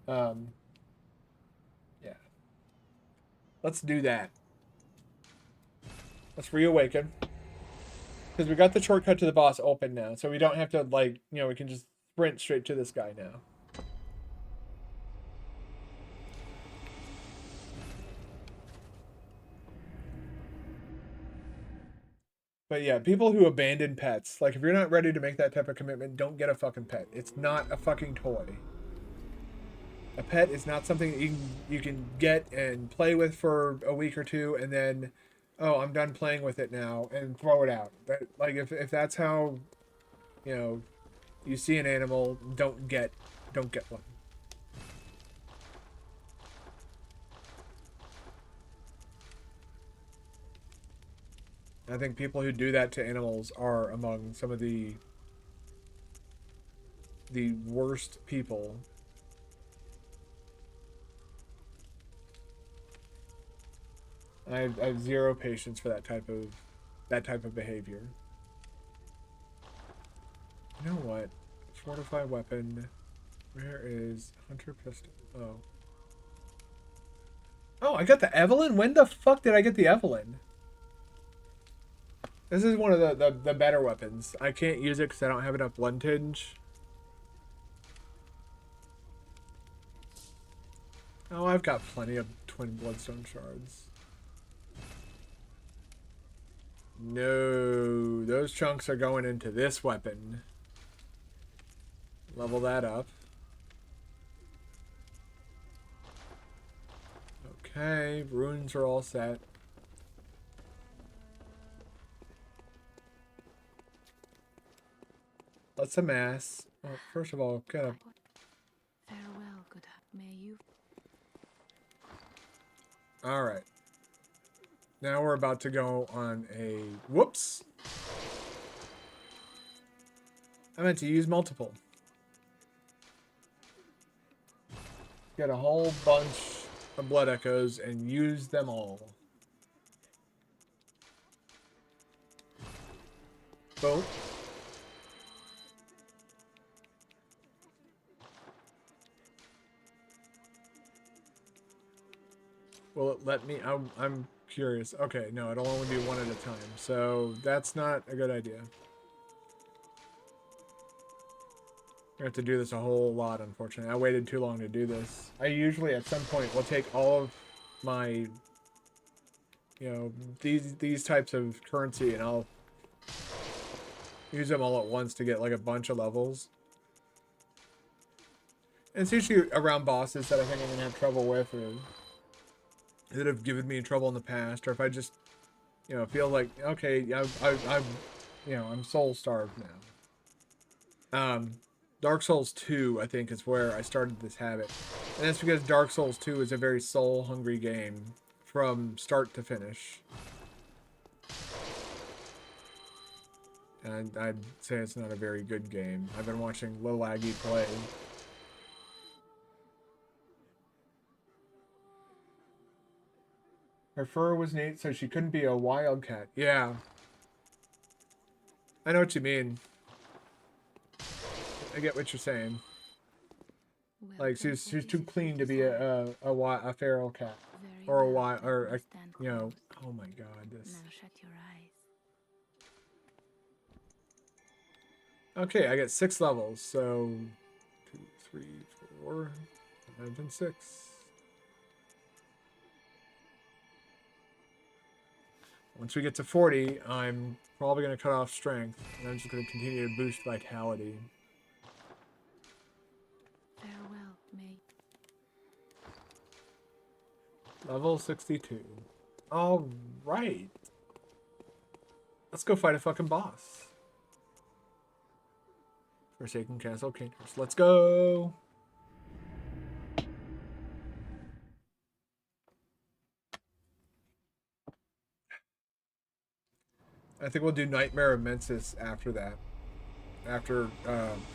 Um, yeah. Let's do that. Let's reawaken. Because we got the shortcut to the boss open now, so we don't have to, like, we can just sprint straight to this guy now. But yeah, people who abandon pets, like, if you're not ready to make that type of commitment, don't get a fucking pet. It's not a fucking toy. A pet is not something that you can get and play with for a week or two, and then, oh, I'm done playing with it now, and throw it out. That, like, if that's how, you know, you see an animal, don't get one. I think people who do that to animals are among some of the worst people. I have zero patience for that type of behavior. You know what? Fortified weapon. Where is Hunter pistol? Oh. Oh, I got the Evelyn? When the fuck did I get the Evelyn? This is one of the better weapons. I can't use it because I don't have enough bluntage. Oh, I've got plenty of twin bloodstone shards. No, those chunks are going into this weapon. Level that up. Okay, runes are all set. Let's amass. Well, first of all, gotta. Farewell, good. May you. All right. Now we're about to go on a. Whoops! I meant to use multiple. Get a whole bunch of blood echoes and use them all. Boom. Will it let me? I'm curious. Okay, no, it'll only be one at a time. So that's not a good idea. I have to do this a whole lot, unfortunately. I waited too long to do this. I usually, at some point, will take all of my, these types of currency, and I'll use them all at once to get, like, a bunch of levels. And it's usually around bosses that I think I'm going to have trouble with, or that have given me trouble in the past, or if I just, feel like, okay, I'm soul starved now. Dark Souls 2, I think, is where I started this habit. And that's because Dark Souls 2 is a very soul-hungry game from start to finish. And I'd say it's not a very good game. I've been watching Low Laggy play. Her fur was neat, so she couldn't be a wildcat. Yeah. I know what you mean. I get what you're saying. Like, she's too clean to be a feral cat. Or a wild, or a, oh my god, this. Now shut your eyes. Okay, I get 6 levels, so 2, 3, 4, 5, and 6. Once we get to 40, I'm probably going to cut off strength, and I'm just going to continue to boost vitality. Farewell, May. Level 62. All right. Let's go fight a fucking boss. Forsaken Castle Canehurst. Let's go. I think we'll do Nightmare of Mensis after that. After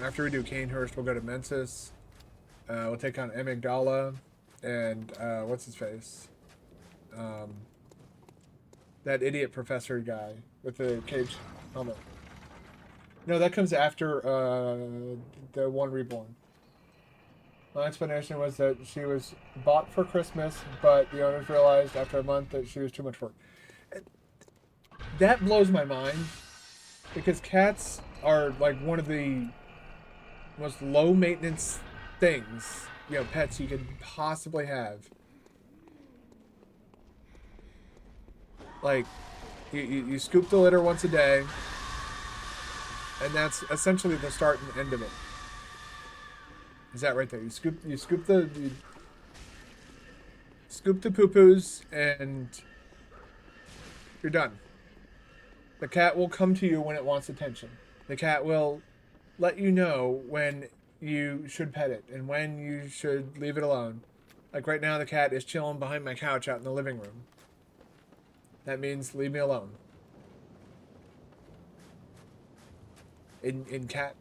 we do Canehurst, we'll go to Mensis. We'll take on Amygdala and what's his face? Um, that idiot professor guy with the cage helmet. No, that comes after the one reborn. My explanation was that she was bought for Christmas, but the owners realized after a month that she was too much work. That blows my mind because cats are like one of the most low maintenance things, pets you could possibly have. Like, you scoop the litter once a day, and that's essentially the start and end of it. Is that right there? You scoop the poo poos, and you're done. The cat will come to you when it wants attention. The cat will let you know when you should pet it and when you should leave it alone. Like right now, the cat is chilling behind my couch out in the living room. That means leave me alone. In cat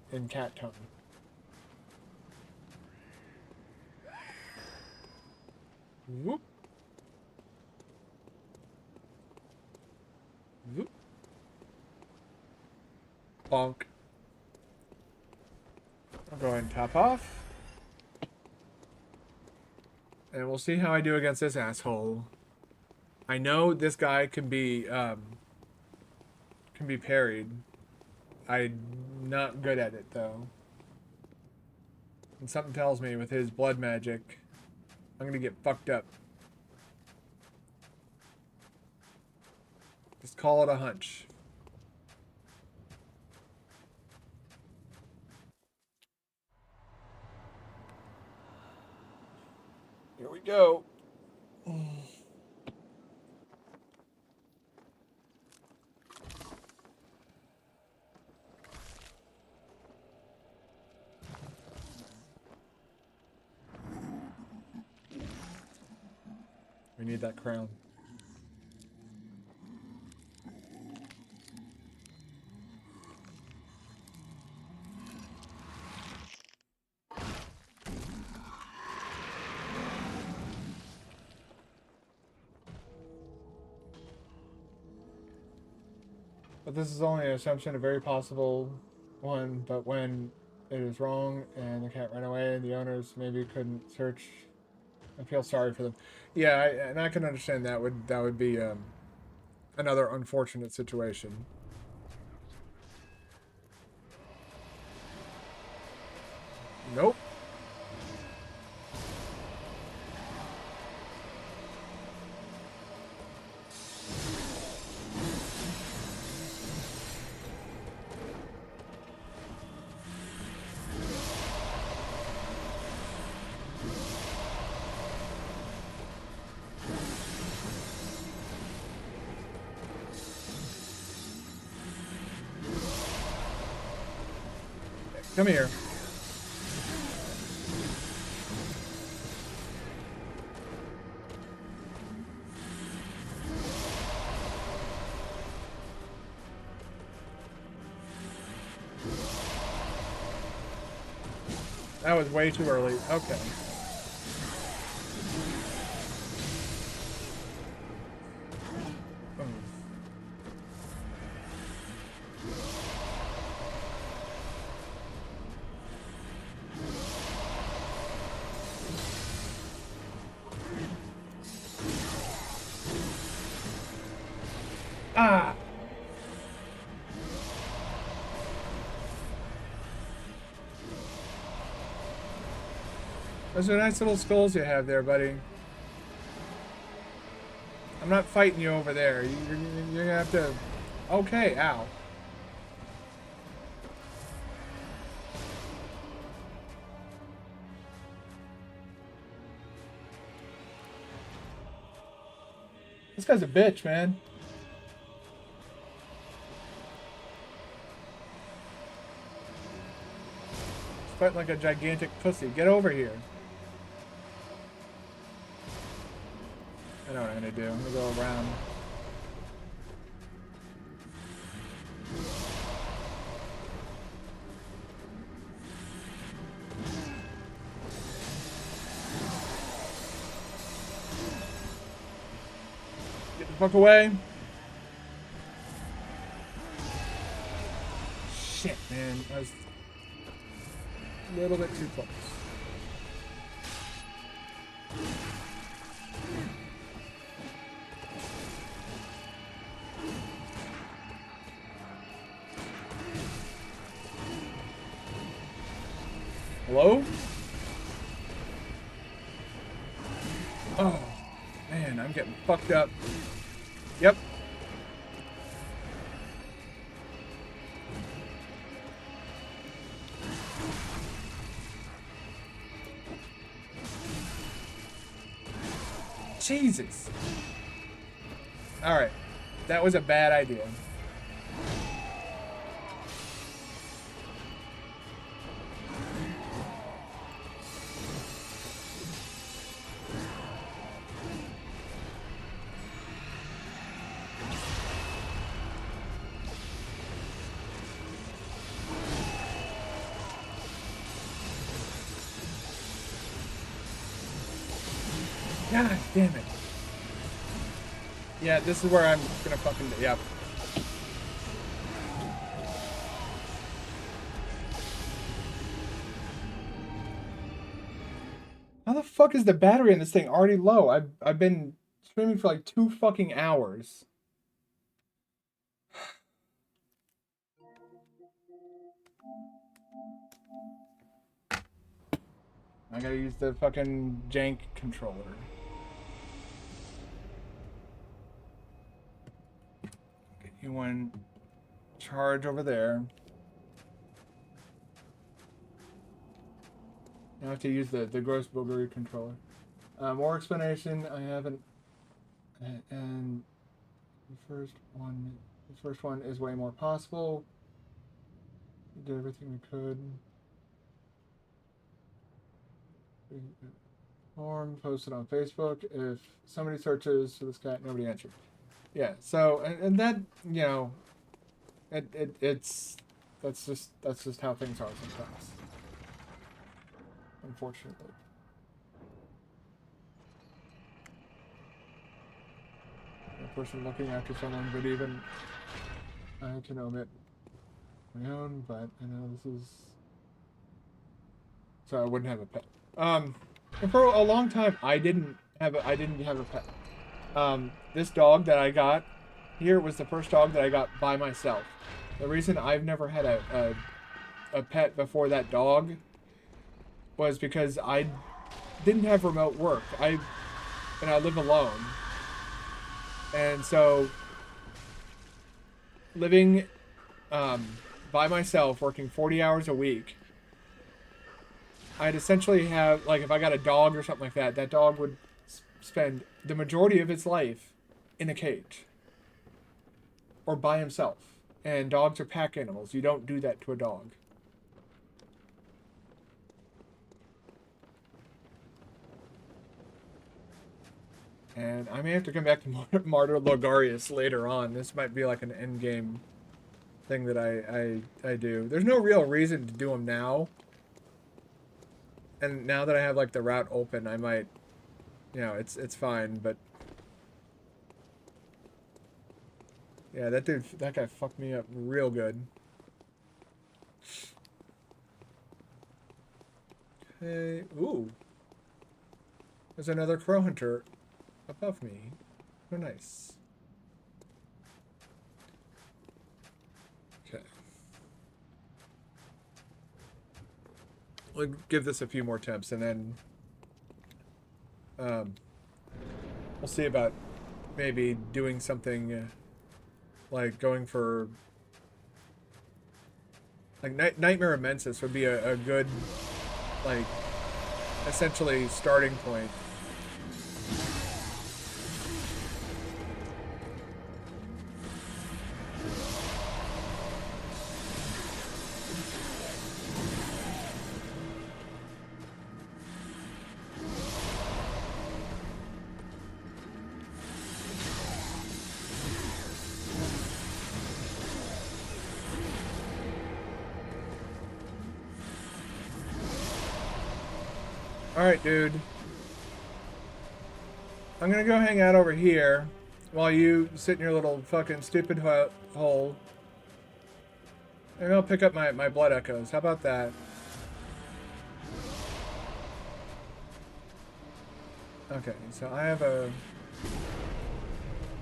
tone. Whoop. Whoop. Bonk. I'll go ahead and top off. And we'll see how I do against this asshole. I know this guy can be parried. I'm not good at it though. And something tells me with his blood magic, I'm gonna get fucked up. Just call it a hunch. Here we go. We need that crown. But this is only an assumption, a very possible one, but when it is wrong and the cat ran away and the owners maybe couldn't search, I feel sorry for them. Yeah, and I can understand that would be another unfortunate situation. Nope. Come here. That was way too early. Okay. Ah! Those are nice little skulls you have there, buddy. I'm not fighting you over there. You're gonna have to... Okay, ow. This guy's a bitch, man. He's fighting like a gigantic pussy. Get over here. I know what I'm gonna do. I'm gonna go around. Get the fuck away. Shit, man. I was a little bit too close. Hello? Oh, man, I'm getting fucked up. Yep. Jesus. Alright. That was a bad idea. God damn it. Yeah, this is where I'm gonna fucking... Yep. How the fuck is the battery in this thing already low? I've been streaming for like 2 fucking hours. I gotta use the fucking jank controller. Get you one charge over there. I have to use the gross boogery controller. More explanation. I haven't. And the first one is way more possible. We did everything we could. Form posted on Facebook. If somebody searches for this cat, nobody answered. Yeah. So and that, you know, it's that's just how things are sometimes. Unfortunately. A person looking after someone, but even I can omit my own, but I know this is so I wouldn't have a pet. And for a long time I didn't have a pet. This dog that I got here was the first dog that I got by myself. The reason I've never had a pet before that dog was because I didn't have remote work. I live alone. And so living by myself, working 40 hours a week, I'd essentially have, like, if I got a dog or something like that, that dog would spend the majority of its life in a cage or by himself. And dogs are pack animals. You don't do that to a dog. And I may have to come back to Martyr Logarius later on. This might be like an end game thing that I do. There's no real reason to do them now. And now that I have like the route open, I might, you know, it's fine, but yeah, that guy fucked me up real good. Okay, ooh. There's another crow hunter above me. Oh, nice. Okay. We'll give this a few more attempts, and then we'll see about maybe doing something like going for like Nightmare of Mensis would be a good, like, essentially starting point. Alright, dude. I'm gonna go hang out over here while you sit in your little fucking stupid hole. Maybe I'll pick up my blood echoes. How about that? Okay, so I have a...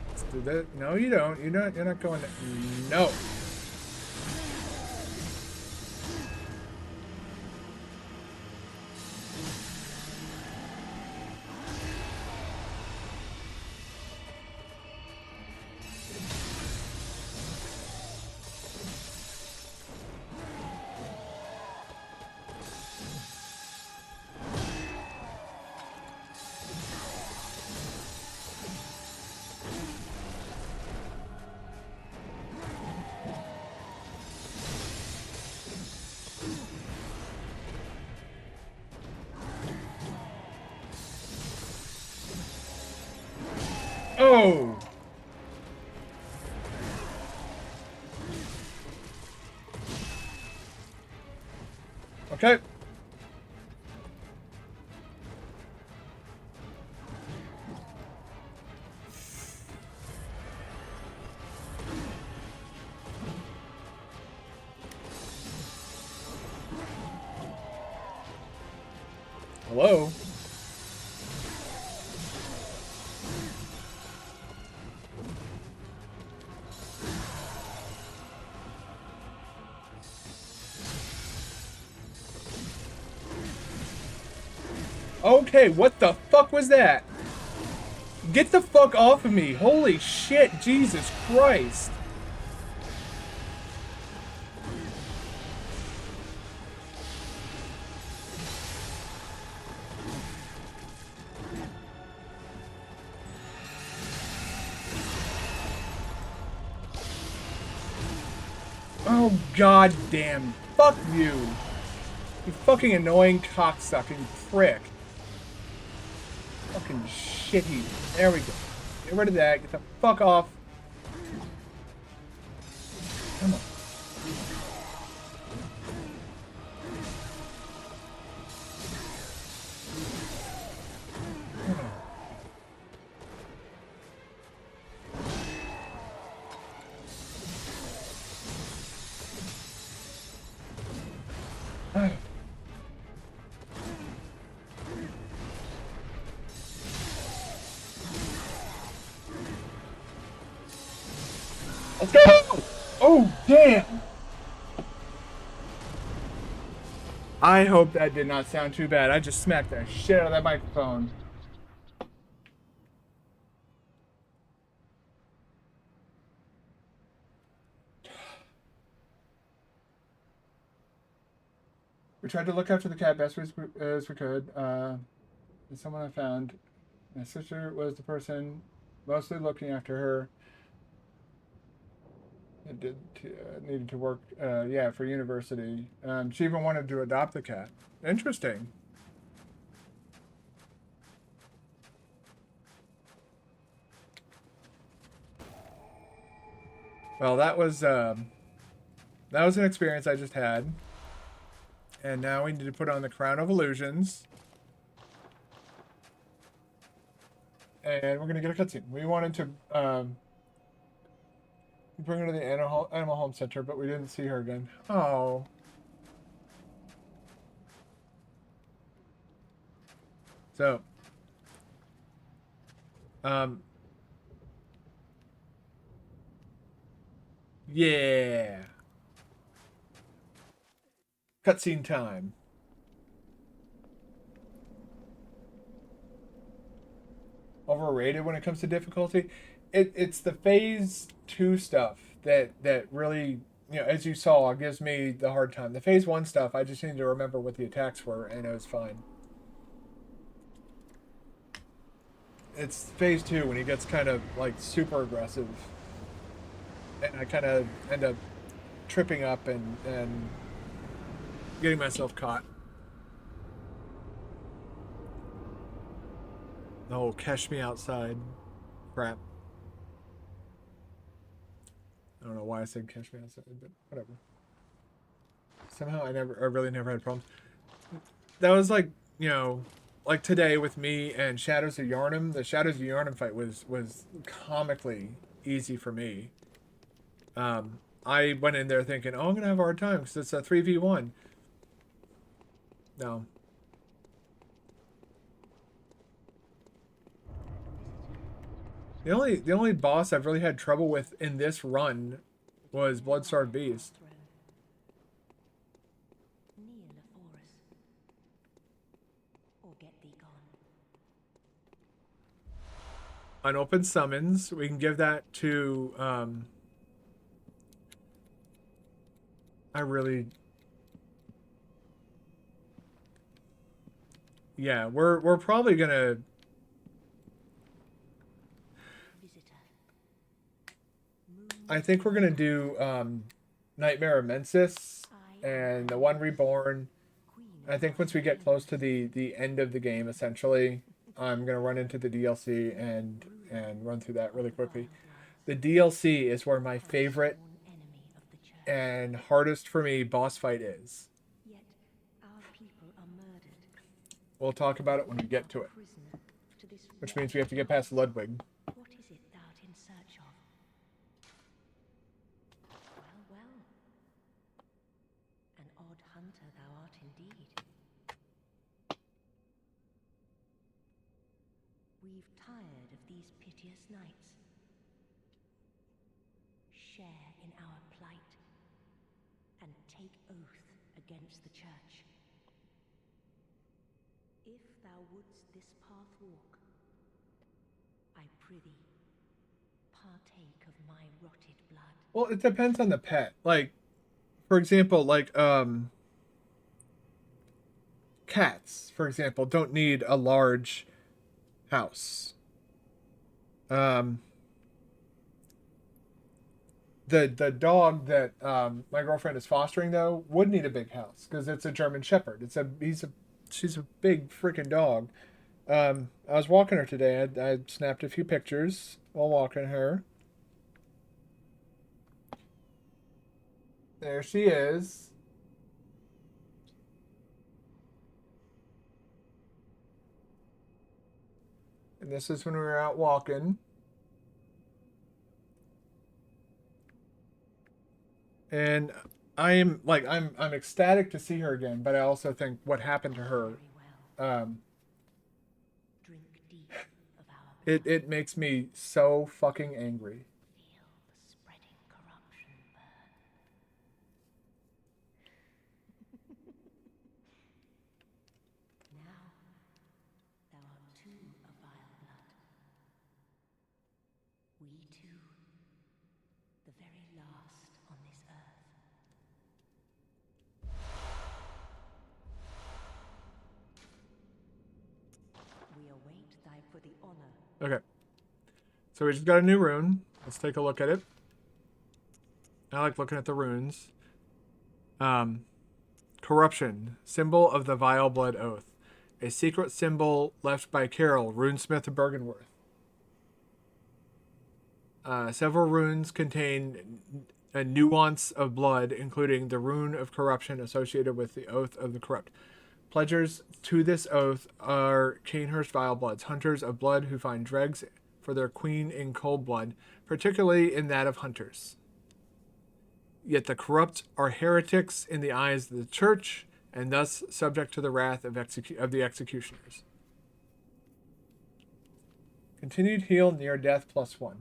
Let's do this. No, you don't. You're not going to... No! No! Okay. Hello? Okay, what the fuck was that? Get the fuck off of me. Holy shit, Jesus Christ. Oh, god damn. Fuck you. You fucking annoying cocksucking prick. Fucking shitty. There we go. Get rid of that. Get the fuck off. Come on. Let's go! Oh, damn! I hope that did not sound too bad. I just smacked the shit out of that microphone. We tried to look after the cat best as we could. Someone I found. My sister was the person mostly looking after her. It needed to work, yeah, for university. She even wanted to adopt the cat. Interesting. Well, that was an experience I just had, and now we need to put on the Crown of Illusions, and we're gonna get a cutscene. We wanted to bring her to the animal home center, but we didn't see her again. Oh. So, yeah. Cutscene time. Overrated when it comes to difficulty. It's the phase 2 stuff that really, as you saw, gives me the hard time. The phase 1 stuff, I just need to remember what the attacks were, and it was fine. It's phase 2 when he gets kind of like super aggressive, and I kind of end up tripping up and getting myself caught. Oh, catch me outside. Crap. I don't know why I said catch me outside, but whatever. Somehow I really never had problems. That was like, like today with me and Shadows of Yarnum. The Shadows of Yarnum fight was comically easy for me. I went in there thinking, oh, I'm gonna have a hard time because it's a 3v1. No. The only boss I've really had trouble with in this run was Bloodstarved Beast. Unopened summons. We can give that to I really, yeah, we're probably gonna I think we're gonna do Nightmare of Mensis and the One Reborn. I think once we get close to the end of the game, essentially, I'm gonna run into the DLC and run through that really quickly. The DLC is where my favorite and hardest for me boss fight is. Yet our people are murdered. We'll talk about it when we get to it, which means we have to get past Ludwig. What is it thou art in search of? Well, well. An odd hunter thou art indeed. We've tired of these piteous nights. Share in our plight, and take oath against the church. If thou wouldst this path walk, I prithee, partake of my rotted blood. Well, it depends on the pet. Like, for example, cats, for example, don't need a large house. The dog that my girlfriend is fostering though would need a big house because it's a German Shepherd. She's a big freaking dog. I was walking her today. I snapped a few pictures while walking her. There she is. And this is when we were out walking. And I'm ecstatic to see her again, but I also think what happened to her, Drink deep of our blood. it makes me so fucking angry. Feel the spreading corruption burn. Now thou art too a vile blood. We two, the very last on this earth. We await thy for the honor. Okay. So we just got a new rune. Let's take a look at it. I like looking at the runes. Corruption, symbol of the vile blood oath. A secret symbol left by Carol, runesmith of Bergenworth. Several runes contain a nuance of blood, including the rune of corruption associated with the oath of the corrupt. Pledgers to this oath are Canehurst vile bloods, hunters of blood who find dregs for their queen in cold blood, particularly in that of hunters. Yet the corrupt are heretics in the eyes of the church, and thus subject to the wrath of the executioners. Continued heal near death +1.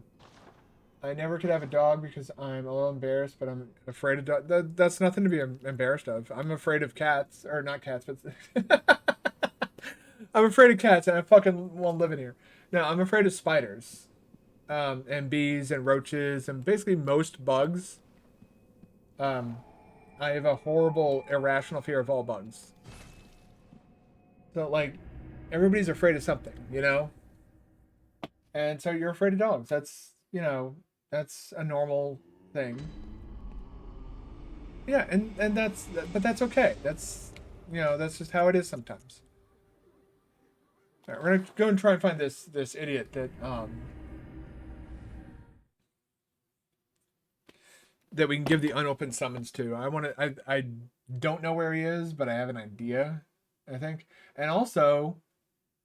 I never could have a dog because I'm a little embarrassed, but I'm afraid of dogs. That's nothing to be embarrassed of. I'm afraid of cats, or not cats, but I'm afraid of cats, and I fucking won't live in here. No, I'm afraid of spiders, and bees and roaches, and basically most bugs. I have a horrible, irrational fear of all bugs. So, like, everybody's afraid of something, you know? And so you're afraid of dogs. That's, you know, that's a normal thing. Yeah, and but that's okay. That's, you know, that's just how it is sometimes. All right, we're gonna go and try and find this idiot that we can give the unopened summons to. I don't know where he is, but I have an idea, I think. And also,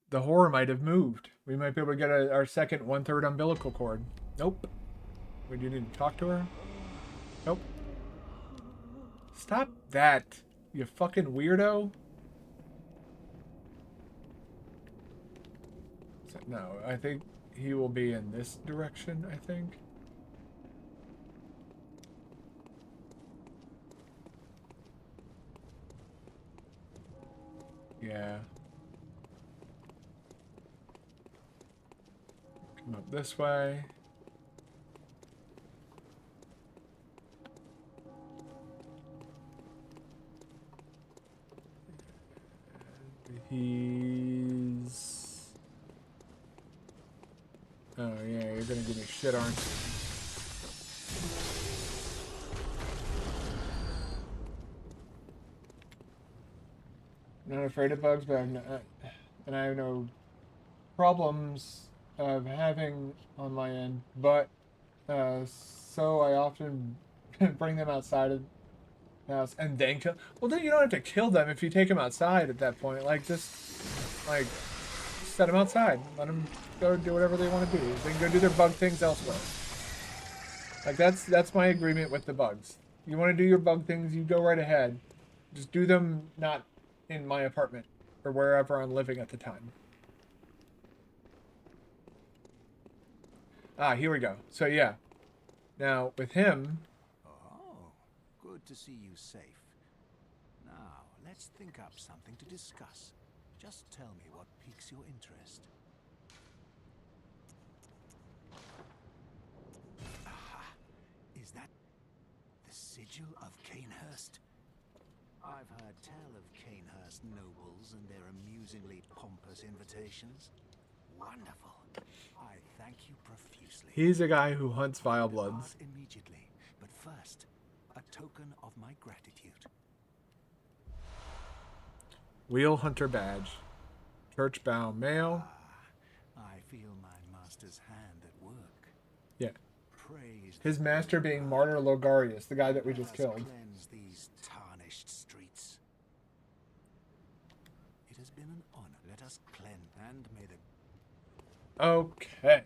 the horror might have moved. We might be able to get our second 1/3 umbilical cord. Nope. We do need to talk to her. Nope. Stop that, you fucking weirdo. So, no, I think he will be in this direction, I think. Yeah. Come up this way. He's... Oh yeah, you're gonna give me shit, aren't you? Not afraid of bugs, but and I have no problems of having on my end, but so I often bring them outside of the house and then kill. Well, then you don't have to kill them if you take them outside at that point. Like just like set them outside, let them go do whatever they want to do. They can go do their bug things elsewhere. Like that's my agreement with the bugs. You want to do your bug things, you go right ahead. Just do them not in my apartment or wherever I'm living at the time. Ah, here we go. So yeah. Now with him, Oh, good to see you safe. Now, let's think up something to discuss. Just tell me what piques your interest. Aha! Is that the sigil of Canehurst? I've heard tell of Canehurst nobles and their amusingly pompous invitations. Wonderful. I thank you profusely. he's a guy who hunts vile Depart bloods. immediately, but first, a token of my gratitude. Wheel hunter badge. Church bow mail. I feel my master's hand at work. Yeah. Praise His the master Lord. being Martyr Logarius, the guy that we Let just us killed. cleanse these tarnished streets. It has been an honor. Let us cleanse, and may the Okay.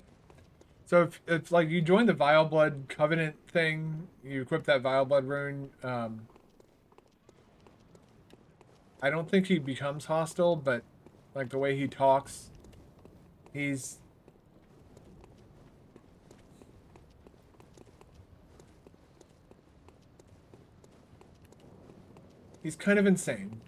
So if it's like you join the Vile Blood Covenant thing, you equip that Vile Blood rune. I don't think he becomes hostile, but like the way he talks, he's kind of insane.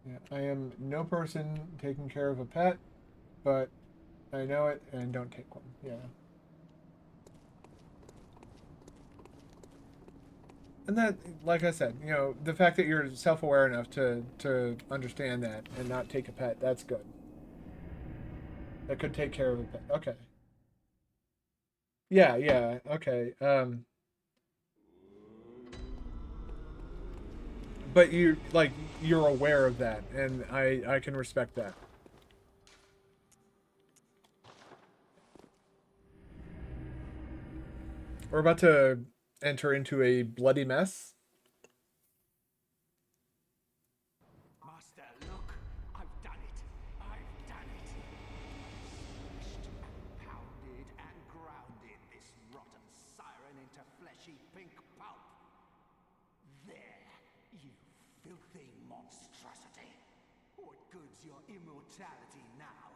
Yeah, I am no person taking care of a pet, but I know it and don't take one. Yeah. And that, like I said, you know, the fact that you're self-aware enough to understand that and not take a pet, that's good. That could take care of a pet. Okay. Yeah, yeah, okay. But you like you're aware of that, and I can respect that. We're about to enter into a bloody mess. Master, look! I've done it! I've done it! Smashed and pounded and grounded this rotten siren into fleshy pink pulp. There, you filthy monstrosity! What good's your immortality now?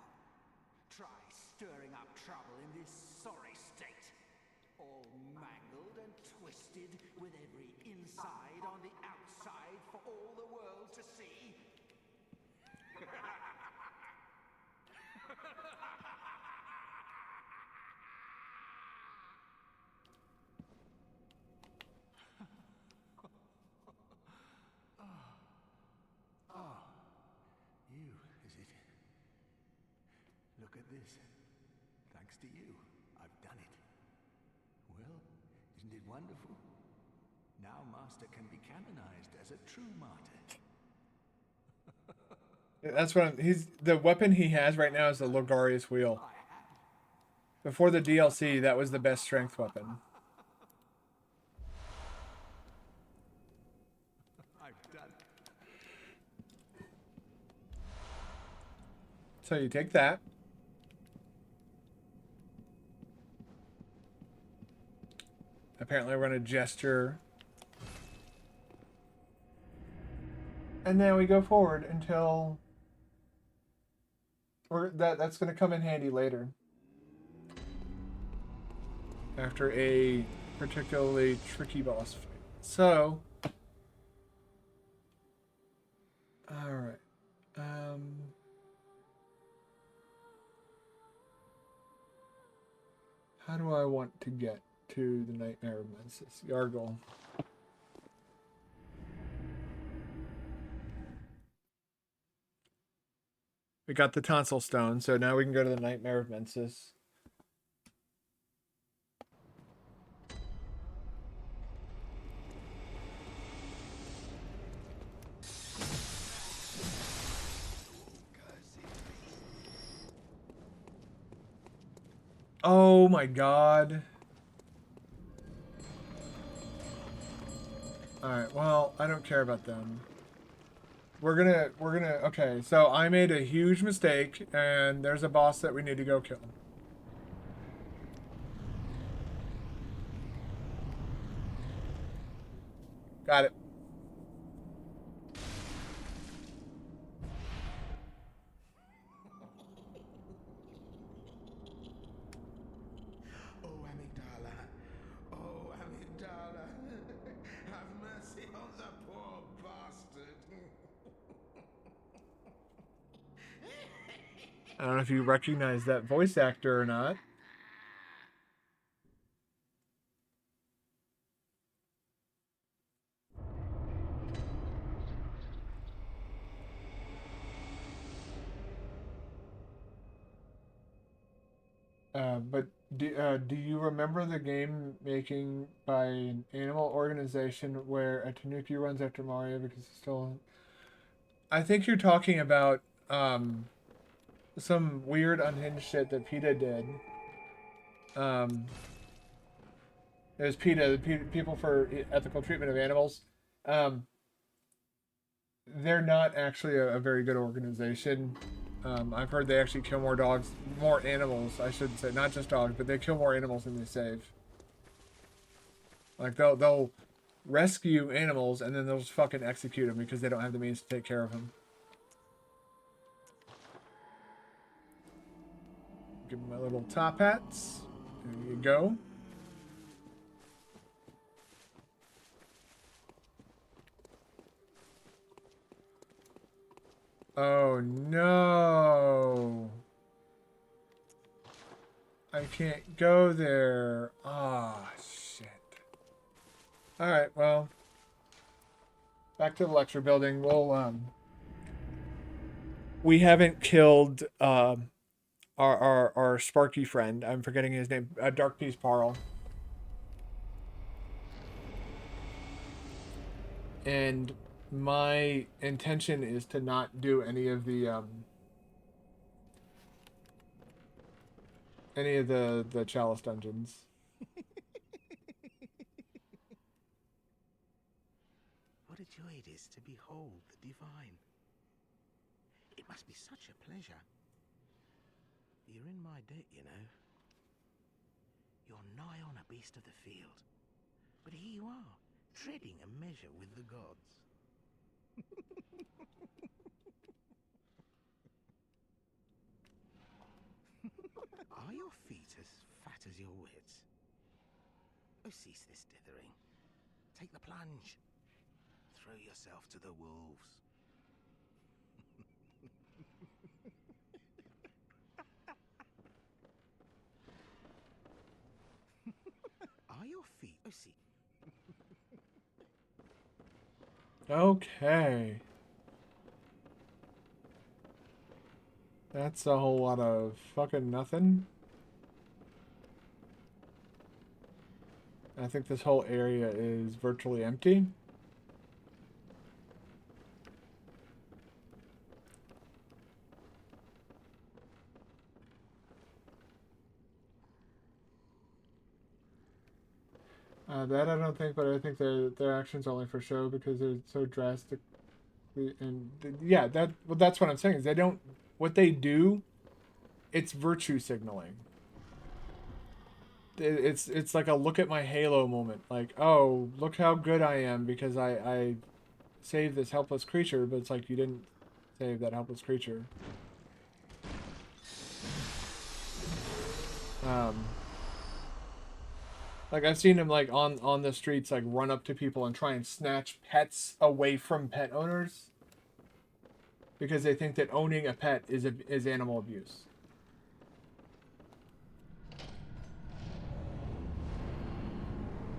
Try stirring up trouble in this sorry state. All mangled and twisted, with every inside on the outside for all the world to see. You, is it? Look at this. Thanks to you, I've done it. Well, isn't it wonderful? Now Master can be canonized as a true martyr. That's what he's the weapon he has right now is the Logarius wheel. Before the DLC, that was the best strength weapon. I've done it. So you take that. Apparently we're going to gesture. And then we go forward until that's going to come in handy later. After a particularly tricky boss fight. So, all right. How do I want to get to the Nightmare of Mensis? Yargle. We got the tonsil stone, so now we can go to the Nightmare of Mensis. Oh my god. Alright, well, I don't care about them. Okay, so I made a huge mistake, and there's a boss that we need to go kill. Got it. Oh, Amygdala. Oh, Amygdala. Have mercy on the poor bastard. I don't know if you recognize that voice actor or not. But do you remember the game making by an animal organization where a tanuki runs after Mario because he's still... I think you're talking about some weird unhinged shit that PETA did. Um, it was PETA, People for Ethical Treatment of Animals. Um, they're not actually a very good organization. I've heard they actually kill more animals, I shouldn't say, not just dogs, but they kill more animals than they save. Like they'll rescue animals and then they'll just fucking execute them because they don't have the means to take care of them. Give them my little top hats. There you go. Oh no. I can't go there. Ah, shit. Alright, well. Back to the lecture building. We haven't killed our Sparky friend. I'm forgetting his name. Dark Peace Parl. And my intention is to not do any of the Chalice dungeons. What a joy it is to behold the divine. It must be such a pleasure. You're in my debt, you know. You're nigh on a beast of the field. But here you are, treading a measure with the gods. Are your feet as fat as your wits? Oh, cease this dithering. Take the plunge. Throw yourself to the wolves. Are your feet... Oh, see... Okay. That's a whole lot of fucking nothing. I think this whole area is virtually empty. That I don't think, but I think their actions only for show because they're so drastic. And yeah, that's what I'm saying is they don't, what they do, it's virtue signaling. It's like a look at my Halo moment. Like, oh, look how good I am because I saved this helpless creature, but it's like you didn't save that helpless creature. Like I've seen him like on the streets like run up to people and try and snatch pets away from pet owners because they think that owning a pet is animal abuse.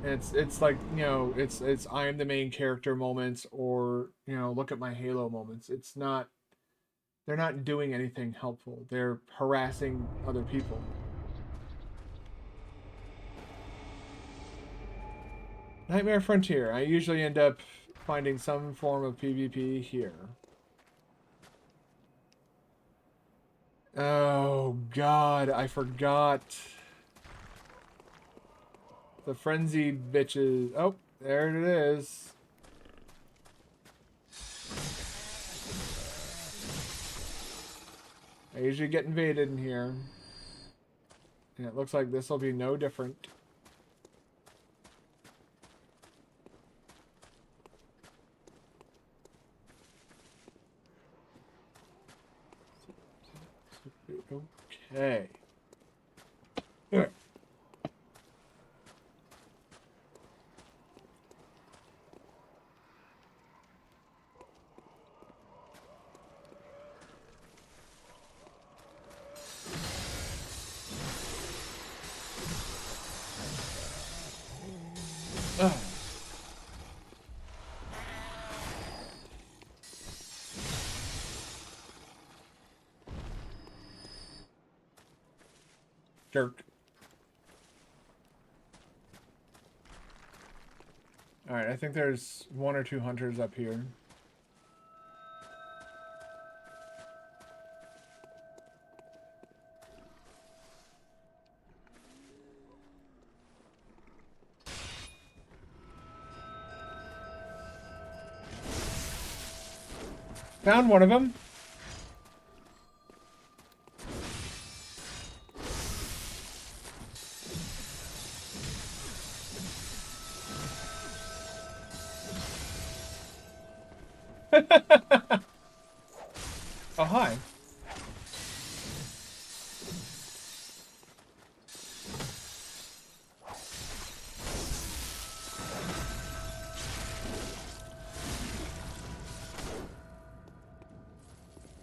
It's like, you know, it's I am the main character moments, or, you know, look at my Halo moments. It's not, they're not doing anything helpful. They're harassing other people. Nightmare Frontier. I usually end up finding some form of PvP here. Oh god, I forgot. The frenzied bitches. Oh, there it is. I usually get invaded in here. And it looks like this will be no different. Okay. Alright. Ah. Jerk. Alright, I think there's 1 or 2 hunters up here. Found one of them. Oh, hi.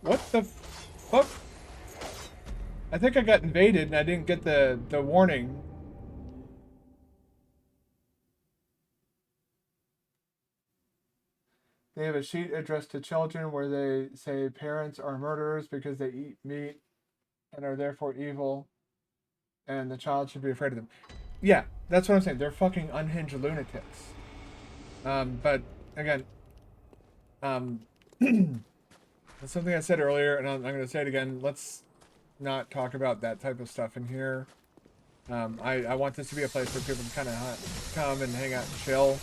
What the fuck? I think I got invaded and I didn't get the warning. They have a sheet addressed to children where they say parents are murderers because they eat meat and are therefore evil, and the child should be afraid of them. Yeah, that's what I'm saying. They're fucking unhinged lunatics. But again, that's something I said earlier, and I'm going to say it again. Let's not talk about that type of stuff in here. I want this to be a place where people can kind of come and hang out and chill.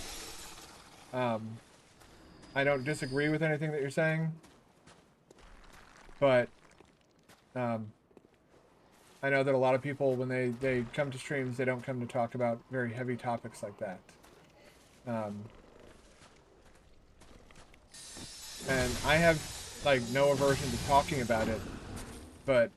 I don't disagree with anything that you're saying, but I know that a lot of people, when they come to streams, they don't come to talk about very heavy topics like that. And I have, like, no aversion to talking about it, but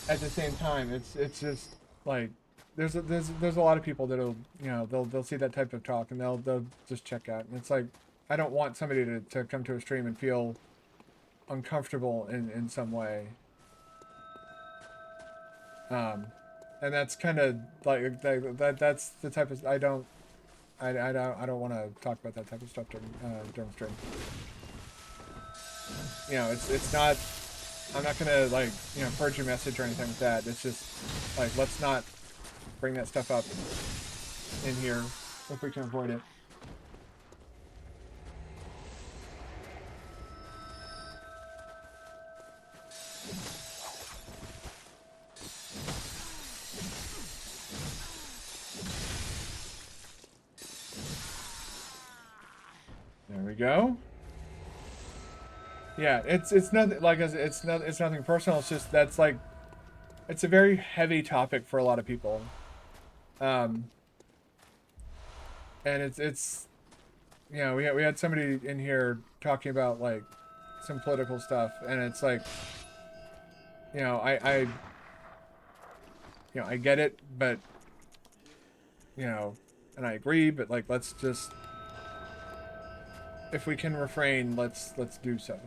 at the same time, it's just like there's a lot of people that'll, you know, they'll see that type of talk and they'll just check out, and it's like I don't want somebody to come to a stream and feel uncomfortable in some way. And that's kind of like that's the type of I don't want to talk about that type of stuff during stream. You know, it's not. I'm not gonna, like, you know, purge your message or anything like that. It's just like, let's not bring that stuff up in here if we can avoid it. There we go. Yeah, it's nothing like it's nothing personal. It's just that's like it's a very heavy topic for a lot of people, and it's you know we had somebody in here talking about like some political stuff, and it's like, you know, I you know, I get it, but you know, and I agree, but like let's just, if we can refrain, let's do so.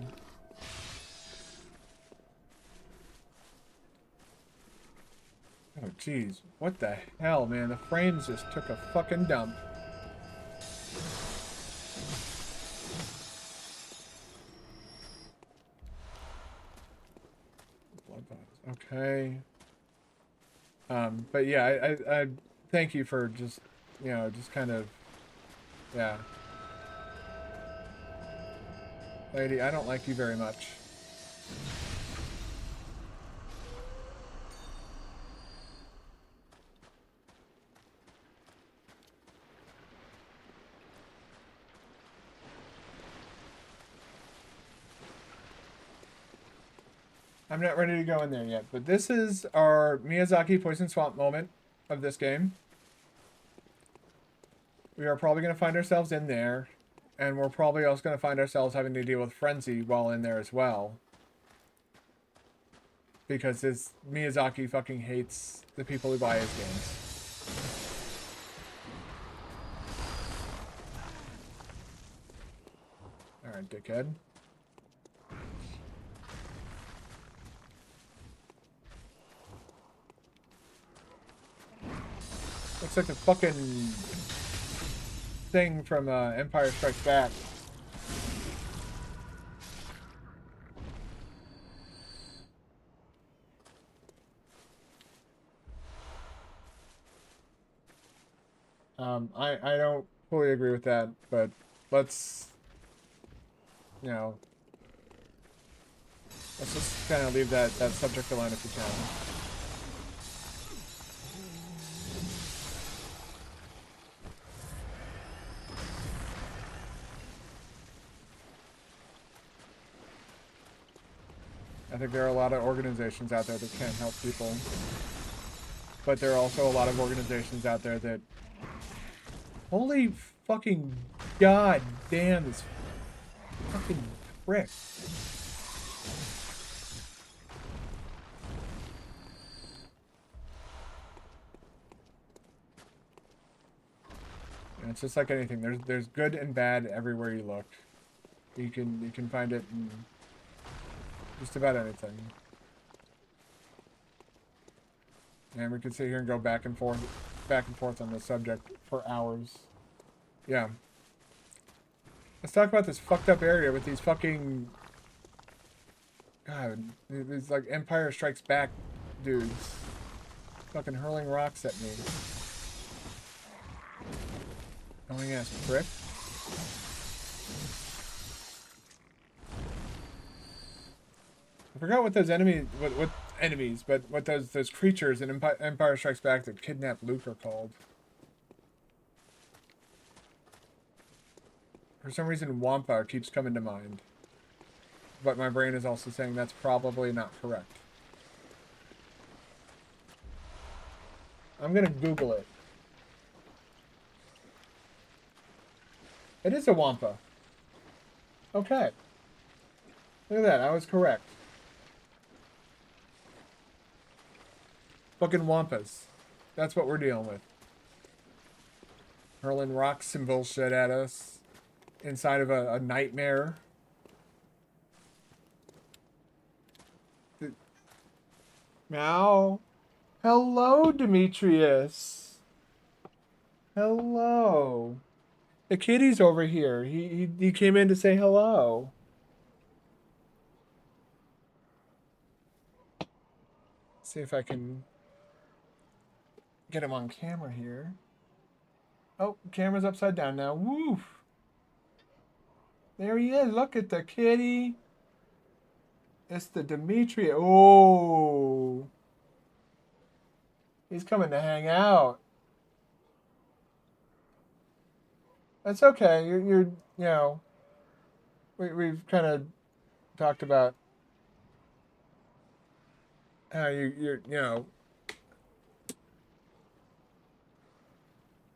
Oh jeez, what the hell, man? The frames just took a fucking dump. Okay. But yeah, I thank you for just, you know, just kind of, yeah. Lady, I don't like you very much. I'm not ready to go in there yet, but this is our Miyazaki Poison Swamp moment of this game. We are probably going to find ourselves in there, and we're probably also going to find ourselves having to deal with Frenzy while in there as well. Because this Miyazaki fucking hates the people who buy his games. Alright, dickhead. Looks like the fucking thing from Empire Strikes Back. I don't fully agree with that, but let's, you know, let's just kind of leave that subject alone if we can. I think there are a lot of organizations out there that can help people. But there are also a lot of organizations out there that... Holy fucking god damn this fucking prick. And it's just like anything. There's good and bad everywhere you look. You can find it in just about anything. And we could sit here and go back and forth on this subject for hours. Yeah. Let's talk about this fucked up area with these fucking... God, these like Empire Strikes Back dudes. Fucking hurling rocks at me. Annoying ass prick. I forgot what those enemies, what enemies, but what those creatures in Empire Strikes Back that kidnap Luke are called. For some reason, Wampa keeps coming to mind. But my brain is also saying that's probably not correct. I'm gonna Google it. It is a Wampa. Okay. Look at that, I was correct. Fucking Wampas. That's what we're dealing with. Hurling rocks and bullshit at us. Inside of a nightmare. Meow. Hello, Demetrius. Hello. The kitty's over here. He came in to say hello. See if I can get him on camera here. Oh, camera's upside down now. Woof. There he is. Look at the kitty. It's the Demetria. Oh. He's coming to hang out. That's okay. You're you know, we've kind of talked about how you're, you know.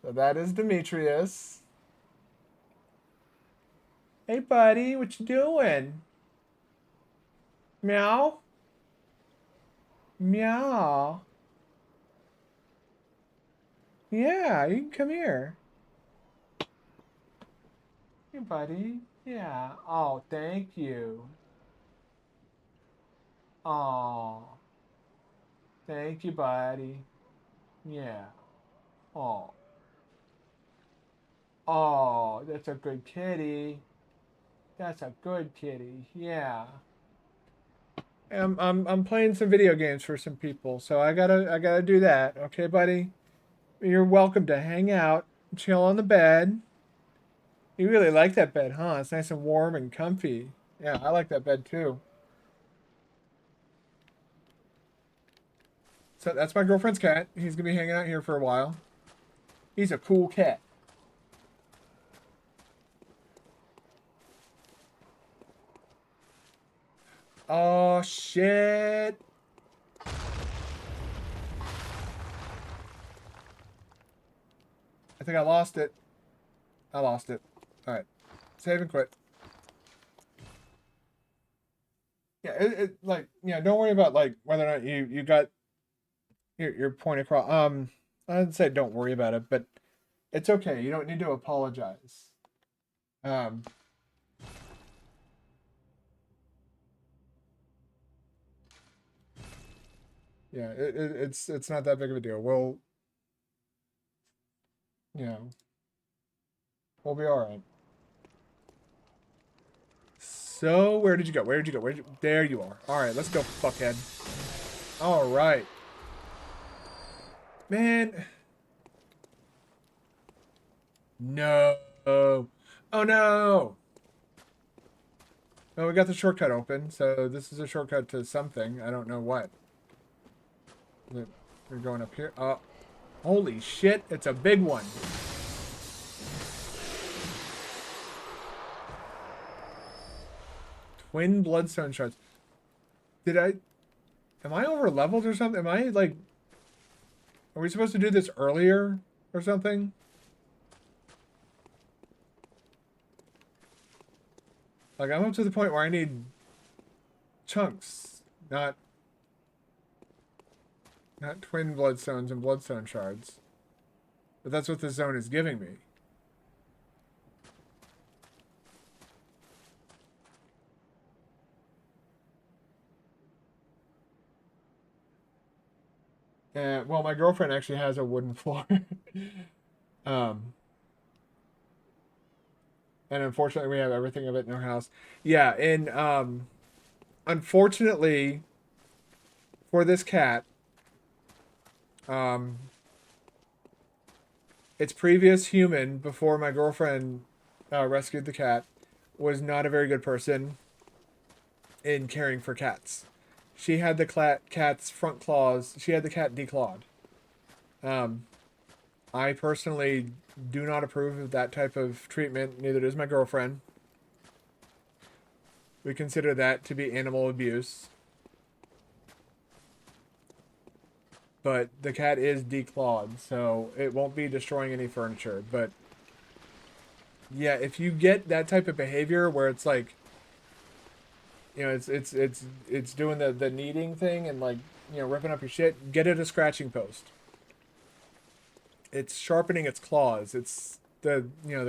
So that is Demetrius. Hey, buddy, what you doing? Meow? Meow. Yeah, you can come here. Hey, buddy. Yeah. Oh, thank you. Oh. Thank you, buddy. Yeah. Oh. Oh, that's a good kitty. That's a good kitty. Yeah. I'm playing some video games for some people, so I gotta do that. Okay, buddy? You're welcome to hang out, chill on the bed. You really like that bed, huh? It's nice and warm and comfy. Yeah, I like that bed too. So that's my girlfriend's cat. He's gonna be hanging out here for a while. He's a cool cat. Oh, shit. I think I lost it. I lost it. Alright. Save and quit. Yeah, like, yeah, don't worry about, like, whether or not you got your point across. I'd say don't worry about it, but it's okay. You don't need to apologize. Um, yeah, it's not that big of a deal. You know, we'll be all right. So, where did you go? Where did you go? There you are. All right, let's go, fuckhead. All right, man. No. Oh no. Oh, we got the shortcut open, so this is a shortcut to something. I don't know what. We're going up here. Oh, holy shit! It's a big one. Twin bloodstone shards. Did I? Am I over leveled or something? Am I like? Are we supposed to do this earlier or something? Like I'm up to the point where I need chunks, not twin bloodstones and bloodstone shards. But that's what this zone is giving me. Well, my girlfriend actually has a wooden floor. um, and unfortunately, we have everything of it in our house. Yeah, and unfortunately, for this cat, um, its previous human before my girlfriend rescued the cat was not a very good person in caring for cats. She had the cat's front claws. She had the cat declawed. Um, I personally do not approve of that type of treatment. Neither does my girlfriend. We consider that to be animal abuse. But the cat is declawed, so it won't be destroying any furniture. But yeah, if you get that type of behavior where it's like, you know, it's doing the kneading thing and like, you know, ripping up your shit, get it a scratching post. It's sharpening its claws. It's the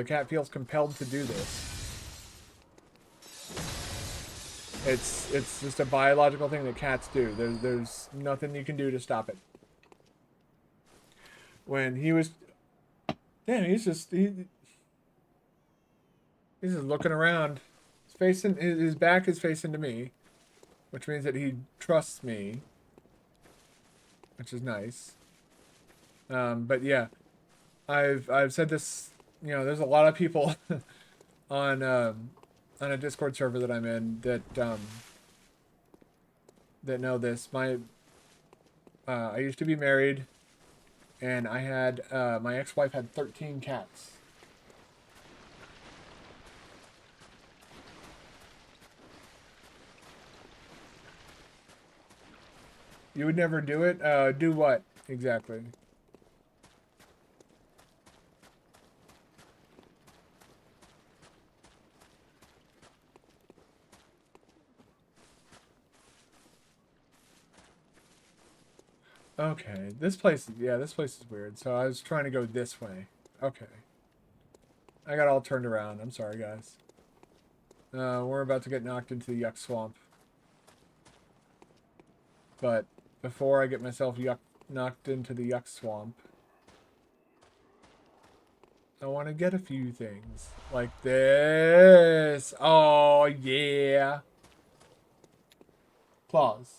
cat feels compelled to do this. It's just a biological thing that cats do. There's nothing you can do to stop it. When he was, damn, he's just he's just looking around. His back is facing to me, which means that he trusts me, which is nice. But yeah, I've said this. You know, there's a lot of people on a Discord server that I'm in that know this. I used to be married, and I had my ex-wife had 13 cats. You would never do it? Do what exactly? Okay, this place is weird. So I was trying to go this way. Okay. I got all turned around. I'm sorry, guys. We're about to get knocked into the yuck swamp. But before I get myself knocked into the yuck swamp, I want to get a few things. Like this. Oh, yeah. Claws.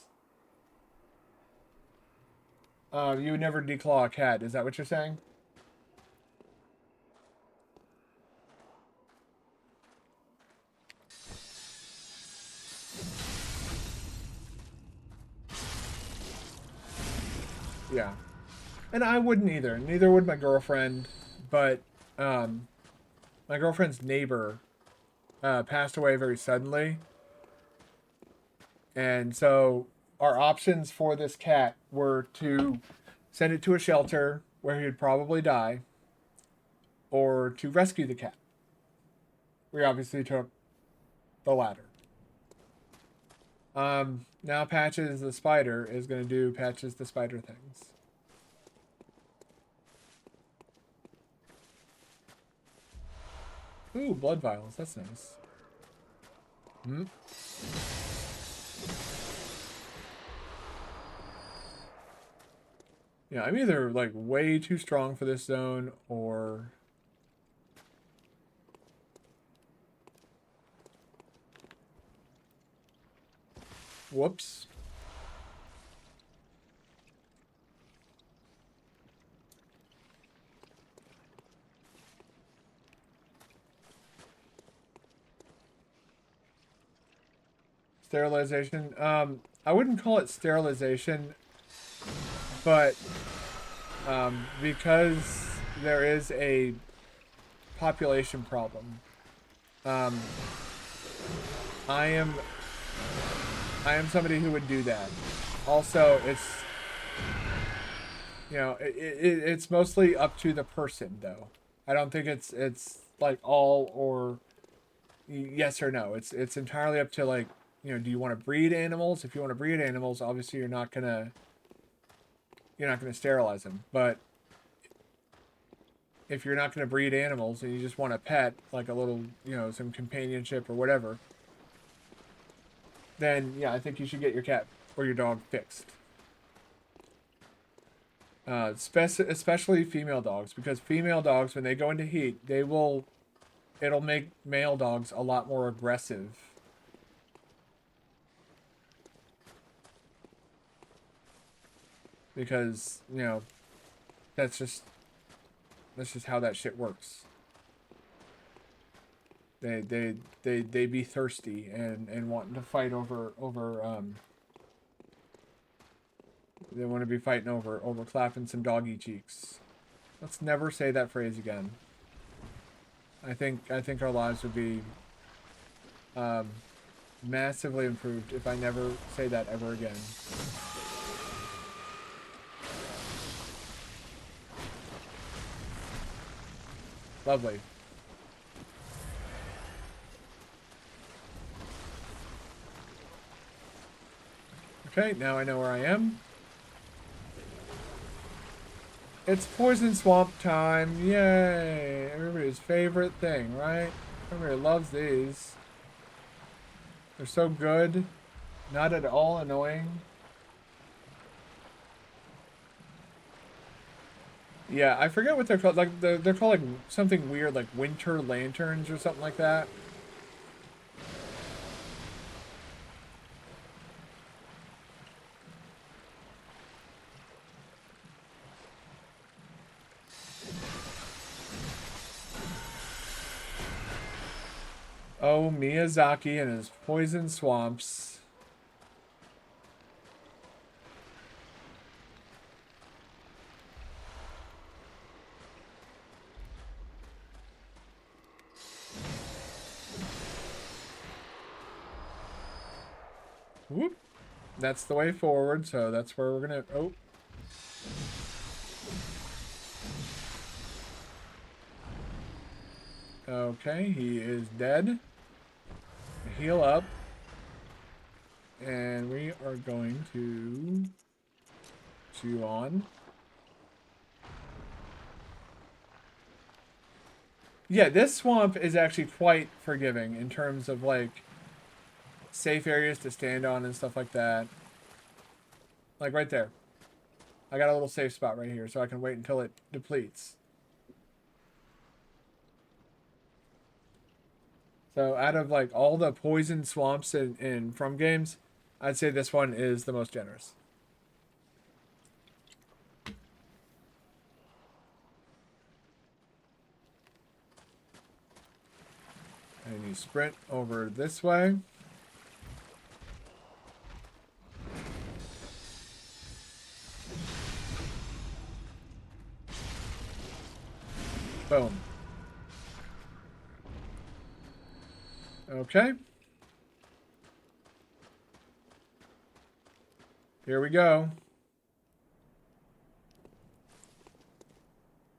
You would never declaw a cat. Is that what you're saying? Yeah. And I wouldn't either. Neither would my girlfriend. But my girlfriend's neighbor passed away very suddenly. And so our options for this cat were to send it to a shelter where he'd probably die, or to rescue the cat. We obviously took the latter. Now Patches the spider is going to do Patches the spider things. Ooh, blood vials. That's nice. Hmm. Yeah, I'm either like way too strong for this zone or whoops. Sterilization. I wouldn't call it sterilization, but because there is a population problem, um, I am somebody who would do that. Also, it's mostly up to the person though. I don't think it's like all or yes or no. It's entirely up to like, do you want to breed animals? If you want to breed animals, obviously you're not gonna sterilize them. But if you're not gonna breed animals and you just want a pet, like a little, some companionship or whatever, then yeah, I think you should get your cat or your dog fixed. Especially female dogs, because female dogs, when they go into heat, it'll make male dogs a lot more aggressive. Because, that's just how that shit works. They be thirsty and wanting to fight over they want to be fighting over clapping some doggy cheeks. Let's never say that phrase again. I think our lives would be massively improved if I never say that ever again. Lovely. Okay, now I know where I am. It's poison swamp time. Yay. Everybody's favorite thing, right? Everybody loves these. They're so good. Not at all annoying. Yeah, I forget what they're called. Like they're called like something weird, like winter lanterns or something like that. Oh, Miyazaki and his poison swamps. Whoop. That's the way forward, so that's where we're gonna... Oh. Okay, he is dead. Heal up. And we are going to chew on. Yeah, this swamp is actually quite forgiving in terms of like safe areas to stand on and stuff like that. Like right there. I got a little safe spot right here so I can wait until it depletes. So out of like all the poison swamps in From games, I'd say this one is the most generous. And you sprint over this way. Boom. Okay. Here we go.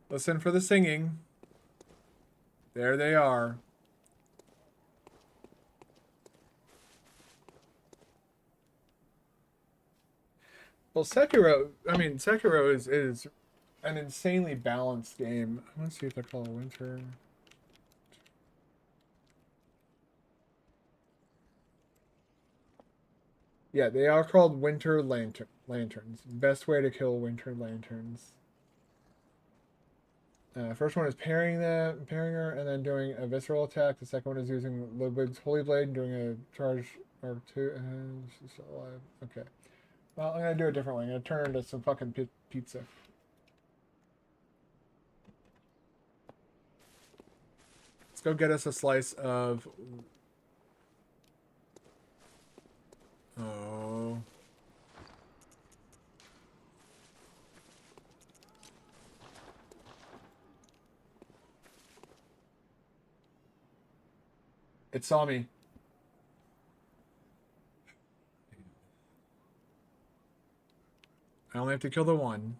Listen for the singing. There they are. Well, Sekiro is an insanely balanced game. I want to see if they're called Winter. Yeah, they are called Winter Lanterns. Best way to kill Winter Lanterns. First one is parrying her, and then doing a visceral attack. The second one is using Ludwig's Holy Blade and doing a charge or two. She's still alive. Okay. Well, I'm gonna do a different one. I'm gonna turn her into some fucking pizza. Let's go get us a slice of. Oh. It saw me. I only have to kill the one.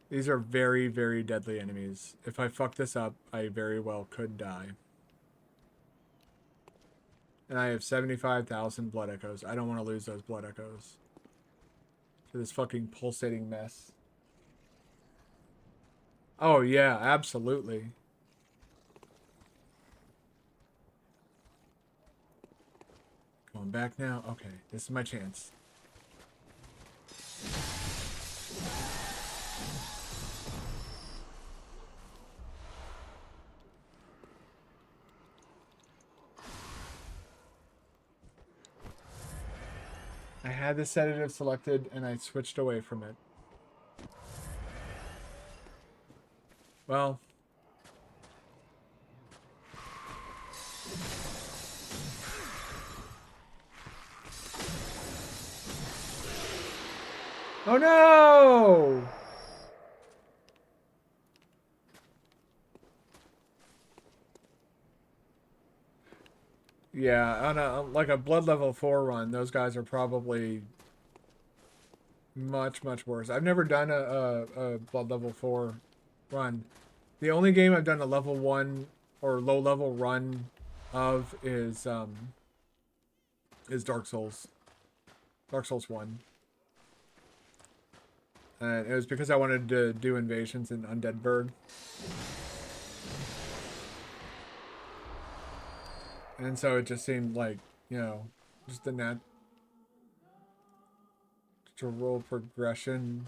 These are very, very deadly enemies. If I fuck this up, I very well could die. And I have 75,000 blood echoes. I don't want to lose those blood echoes to this fucking pulsating mess. Oh, yeah, absolutely. Going back now? Okay, this is my chance. I had the sedative selected and I switched away from it. Well. Oh no! Yeah, on a blood level 4 run, those guys are probably much, much worse. I've never done a blood level 4 run. The only game I've done a level 1 or low level run of is Dark Souls. Dark Souls 1. And it was because I wanted to do invasions in Undead Bird. And so it just seemed like, you know, just the natural progression.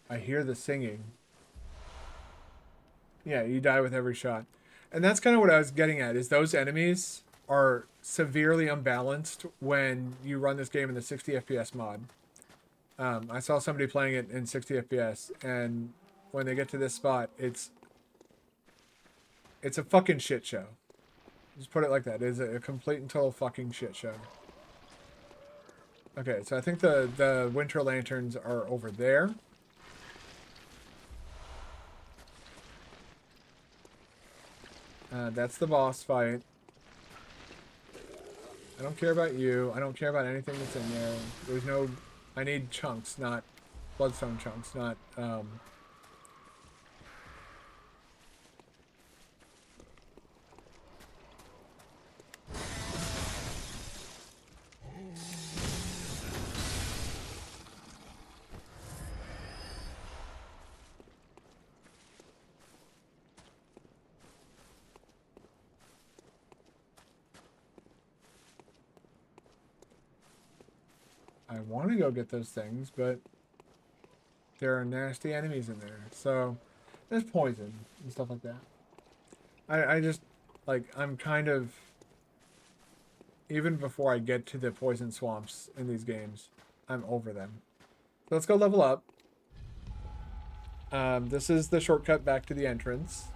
I hear the singing. Yeah, you die with every shot. And that's kind of what I was getting at, is those enemies are severely unbalanced when you run this game in the 60 FPS mod. I saw somebody playing it in 60 FPS, and when they get to this spot, it's a fucking shit show. Just put it like that. It is a complete and total fucking shit show. Okay, so I think the Winter Lanterns are over there. That's the boss fight. I don't care about you. I don't care about anything that's in there. There's no... I need chunks, not bloodstone chunks, not... I want to go get those things, but there are nasty enemies in there. So, there's poison and stuff like that. I just, like, I'm kind of... Even before I get to the poison swamps in these games, I'm over them. So let's go level up. This is the shortcut back to the entrance.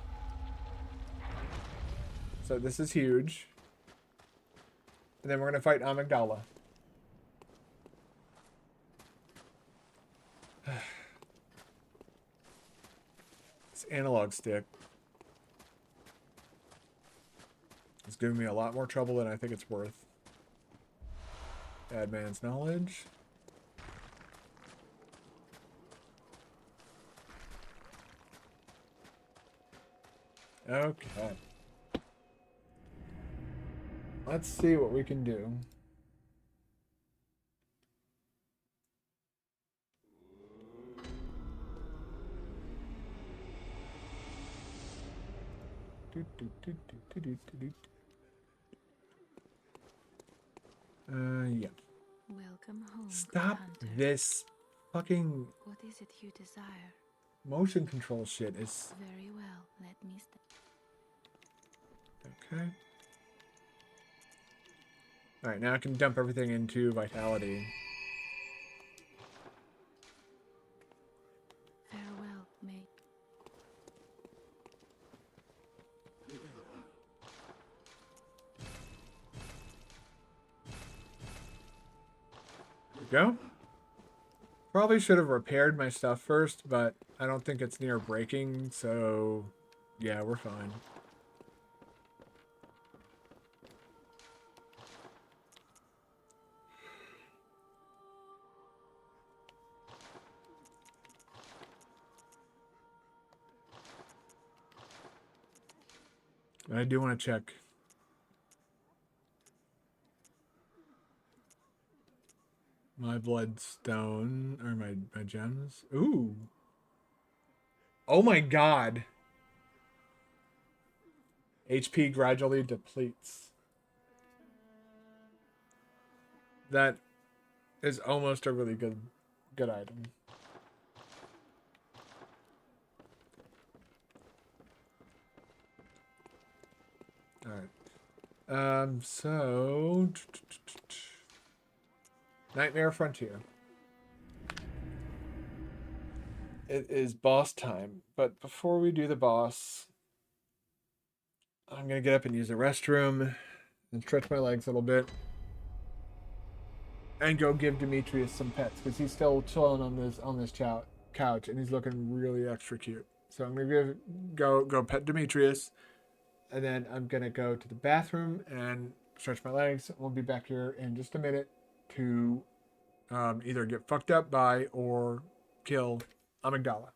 So this is huge. And then we're going to fight Amygdala. This analog stick is giving me a lot more trouble than I think it's worth. Bad man's knowledge. Okay. Let's see what we can do. Yeah. Welcome home, good Stop hunter. this fucking What is it you desire? motion control shit. Is Very well, let me okay. All right, now I can dump everything into vitality. Farewell, mate. Go. Probably should have repaired my stuff first, but I don't think it's near breaking, so yeah, we're fine. I do want to check. My bloodstone, or my gems. Ooh. Oh my god. HP gradually depletes. That is almost a really good item. Alright. So Nightmare Frontier. It is boss time, but before we do the boss, I'm gonna get up and use the restroom and stretch my legs a little bit, and go give Demetrius some pets because he's still chilling on this couch and he's looking really extra cute. So I'm gonna go pet Demetrius, and then I'm gonna go to the bathroom and stretch my legs. We'll be back here in just a minute to either get fucked up by or kill Amygdala.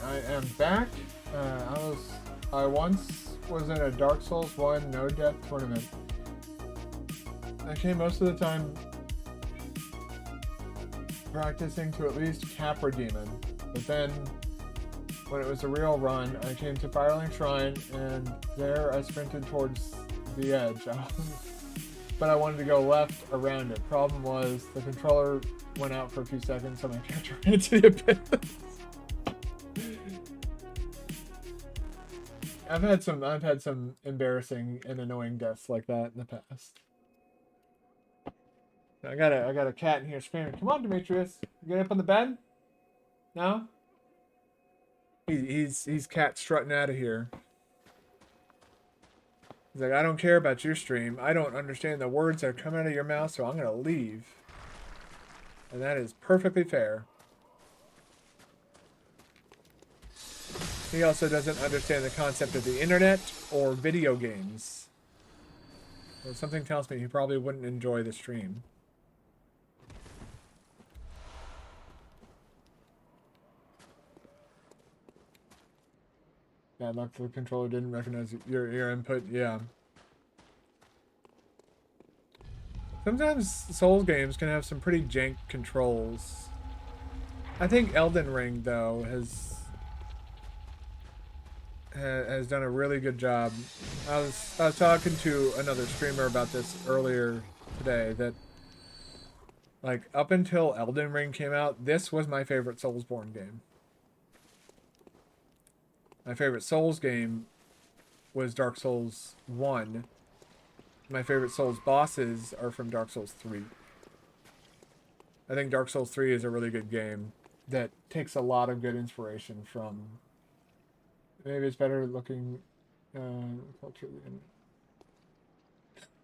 I am back. I once was in a Dark Souls 1 no death tournament. I came most of the time practicing to at least Capra Demon, but then when it was a real run, I came to Firelink Shrine, and there I sprinted towards the edge. But I wanted to go left around it. Problem was the controller went out for a few seconds, so my character ran into the abyss. I've had some embarrassing and annoying deaths like that in the past. I got a cat in here screaming. Come on, Demetrius. You get up on the bed? No? He's cat strutting out of here. He's like, I don't care about your stream. I don't understand the words that are coming out of your mouth, so I'm gonna leave. And that is perfectly fair. He also doesn't understand the concept of the internet or video games. Well, something tells me he probably wouldn't enjoy the stream. Bad luck, the controller didn't recognize your input. Yeah. Sometimes Souls games can have some pretty jank controls. I think Elden Ring, though, has done a really good job. I was talking to another streamer about this earlier today, that like up until Elden Ring came out, this was my favorite Soulsborne game. My favorite Souls game was Dark Souls 1. My favorite Souls bosses are from Dark Souls 3. I think Dark Souls 3 is a really good game that takes a lot of good inspiration from... Maybe it's better looking culture of the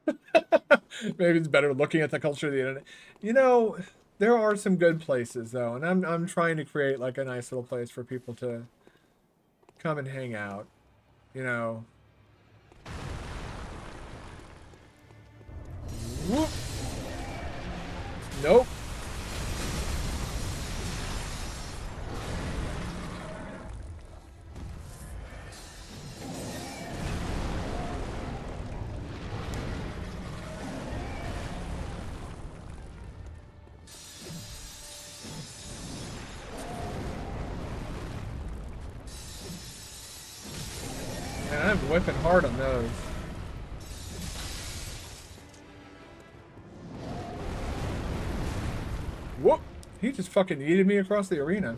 internet. Maybe it's better looking at the culture of the internet. You know, there are some good places though, and I'm trying to create like a nice little place for people to come and hang out. You know. Whoop. Nope. Man, I'm whipping hard on those. Whoop! He just fucking yeeted me across the arena.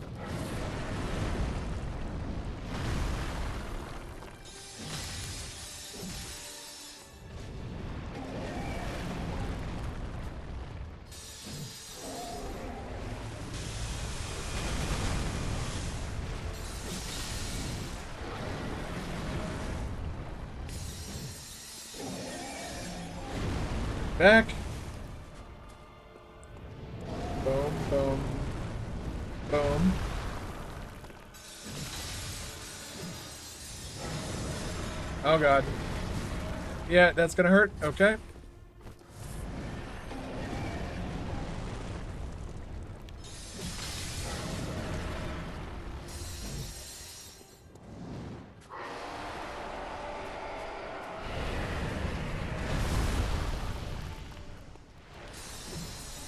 Back. Boom, boom, boom. Oh god. Yeah, that's gonna hurt. Okay.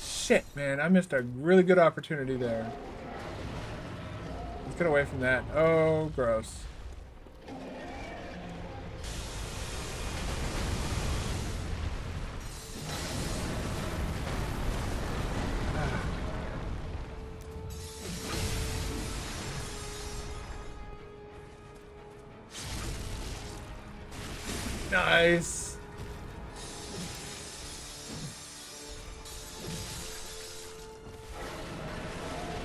Shit, man, I missed a really good opportunity there. Let's get away from that. Oh, gross. Nice.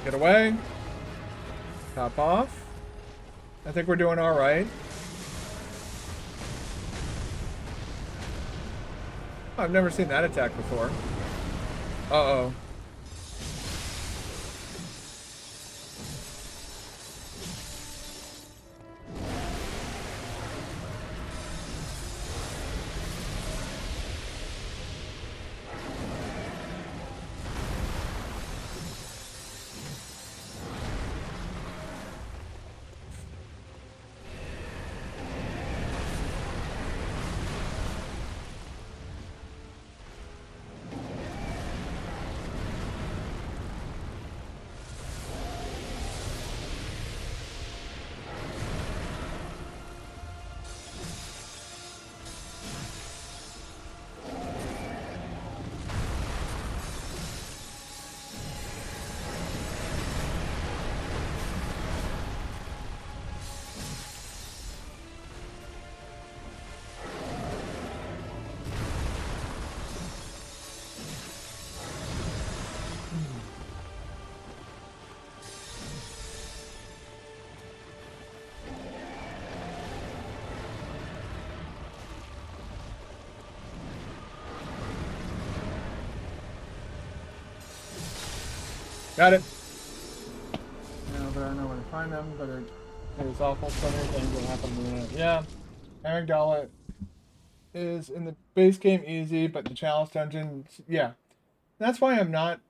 Get away. Top off. I think we're doing all right. Oh, I've never seen that attack before. Uh-oh. Got it. Now that I know where to find them, but it is awful. So many things will happen in it. Yeah. Amygdala is in the base game easy, but the Chalice dungeons, yeah. That's why I'm not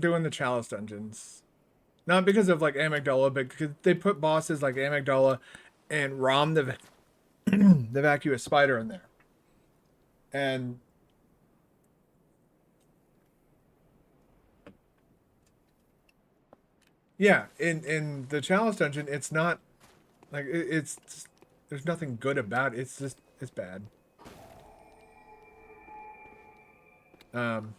doing the Chalice dungeons. Not because of like Amygdala, but because they put bosses like Amygdala and Rom the the vacuous spider in there. And yeah, in the Chalice dungeon, it's not like it's there's nothing good about it. It's just it's bad. Um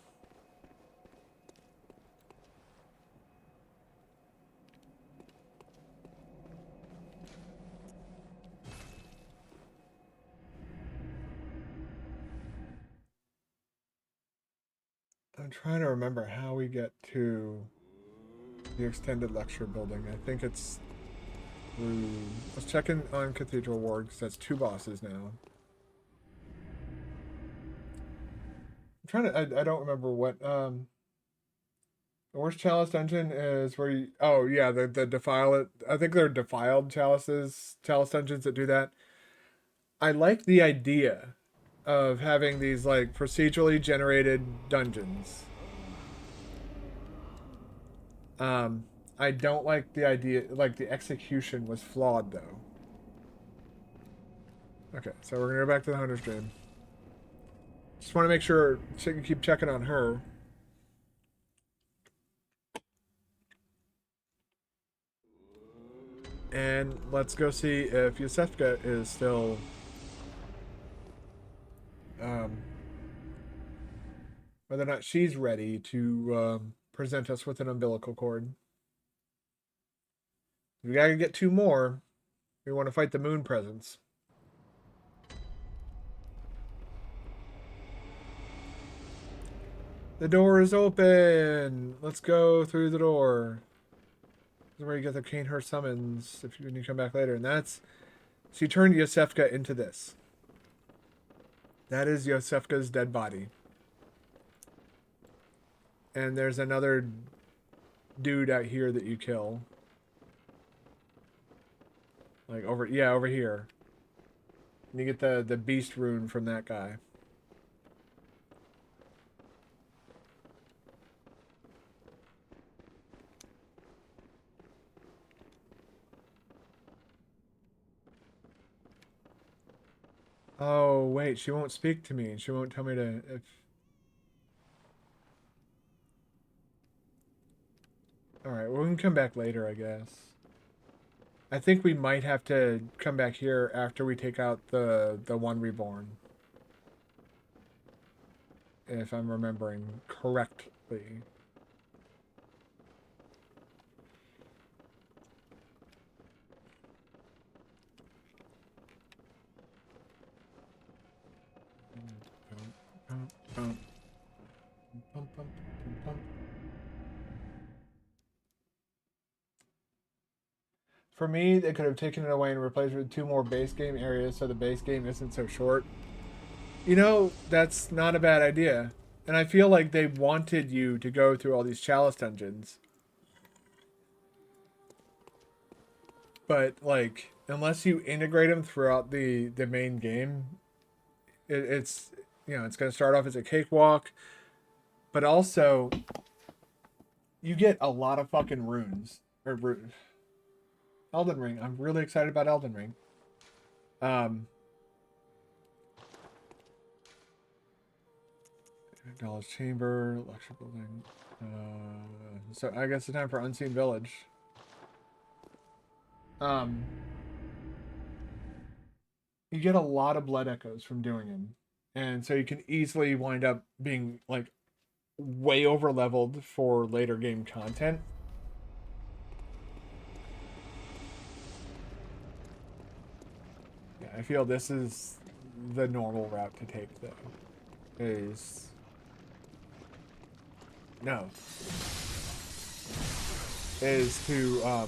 I'm trying to remember how we get to the extended lecture building. I think it's through... Let's check in on Cathedral Ward, because that's 2 bosses now. I'm trying to... I don't remember what... The worst Chalice dungeon is where you... Oh, yeah, the Defile... I think they're Defiled Chalices, Chalice dungeons that do that. I like the idea of having these, like, procedurally generated dungeons. I don't like the idea, like the execution was flawed though. Okay, so we're gonna go back to the Hunter's Dream. Just want to make sure, keep checking on her. And let's go see if Yosefka is still whether or not she's ready to present us with an umbilical cord. We gotta get 2 more. We want to fight the moon presence. The door is open. Let's go through the door. This is where you get the Canehurst summons if you, when you come back later. And that's... She turned Yosefka into this. That is Yosefka's dead body. And there's another dude out here that you kill. Like over... Yeah, over here. And you get the beast rune from that guy. Oh, wait, she won't speak to me. She won't tell me to... If... Alright, well, we can come back later, I guess. I think we might have to come back here after we take out the one reborn. If I'm remembering correctly. For me, they could have taken it away and replaced it with 2 more base game areas so the base game isn't so short. You know, that's not a bad idea. And I feel like they wanted you to go through all these chalice dungeons. But, like, unless you integrate them throughout the main game, it's, you know, it's going to start off as a cakewalk. But also, you get a lot of fucking runes. Elden Ring. I'm really excited about Elden Ring. Dollar's Chamber, lecture building. So I guess it's time for Unseen Village. You get a lot of blood echoes from doing them, and so you can easily wind up being like way over leveled for later game content. Yeah, I feel this is the normal route to take though. Is no. Is to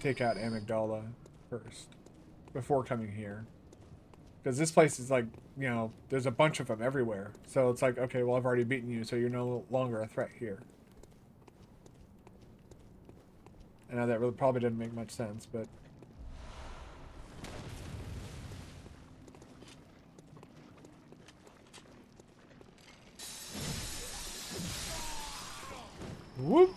take out Amygdala first before coming here. Because this place is like, you know, there's a bunch of them everywhere. So it's like, okay, well, I've already beaten you, so you're no longer a threat here. I know that really probably didn't make much sense, but... Whoop!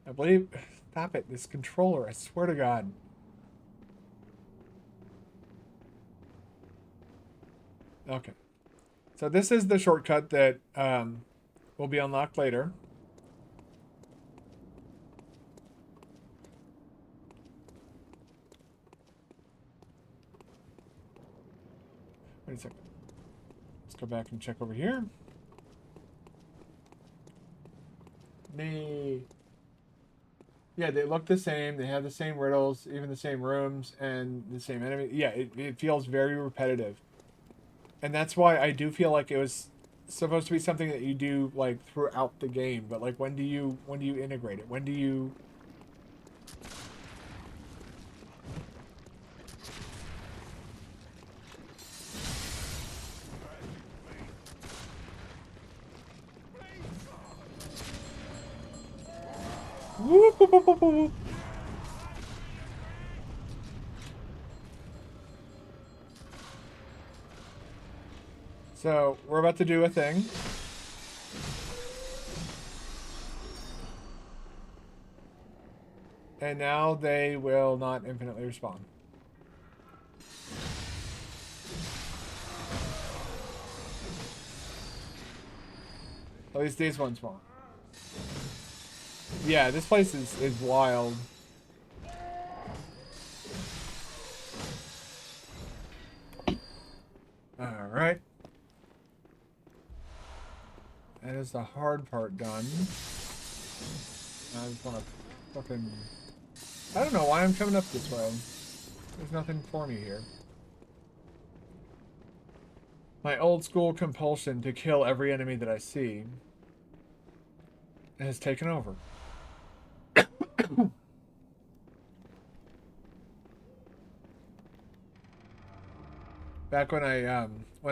I believe... Stop it, this controller, I swear to God. Okay. So this is the shortcut that will be unlocked later. Wait a second. Let's go back and check over here. Yeah, they look the same. They have the same riddles, even the same rooms, and the same enemy. Yeah, it feels very repetitive. And that's why I do feel like it was supposed to be something that you do like throughout the game. But like, when do you integrate it? When do you? Whoop, whoop, whoop, whoop, whoop. So we're about to do a thing. And now they will not infinitely respawn. At least these ones won't. Yeah, this place is wild. Alright. That is the hard part done. I just want to fucking... I don't know why I'm coming up this way. There's nothing for me here. My old school compulsion to kill every enemy that I see has taken over. Back when I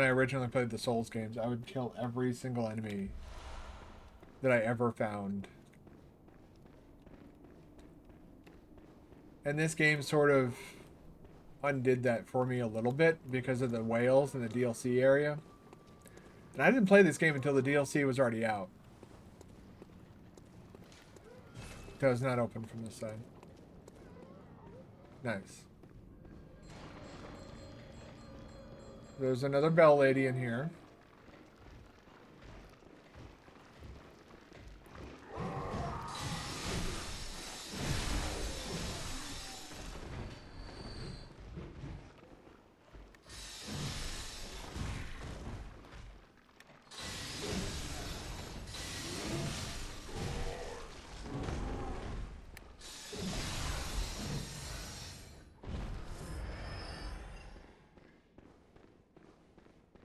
originally played the Souls games, I would kill every single enemy that I ever found. And this game sort of undid that for me a little bit because of the whales in the DLC area. And I didn't play this game until the DLC was already out. So it's not open from this side. Nice. There's another bell lady in here.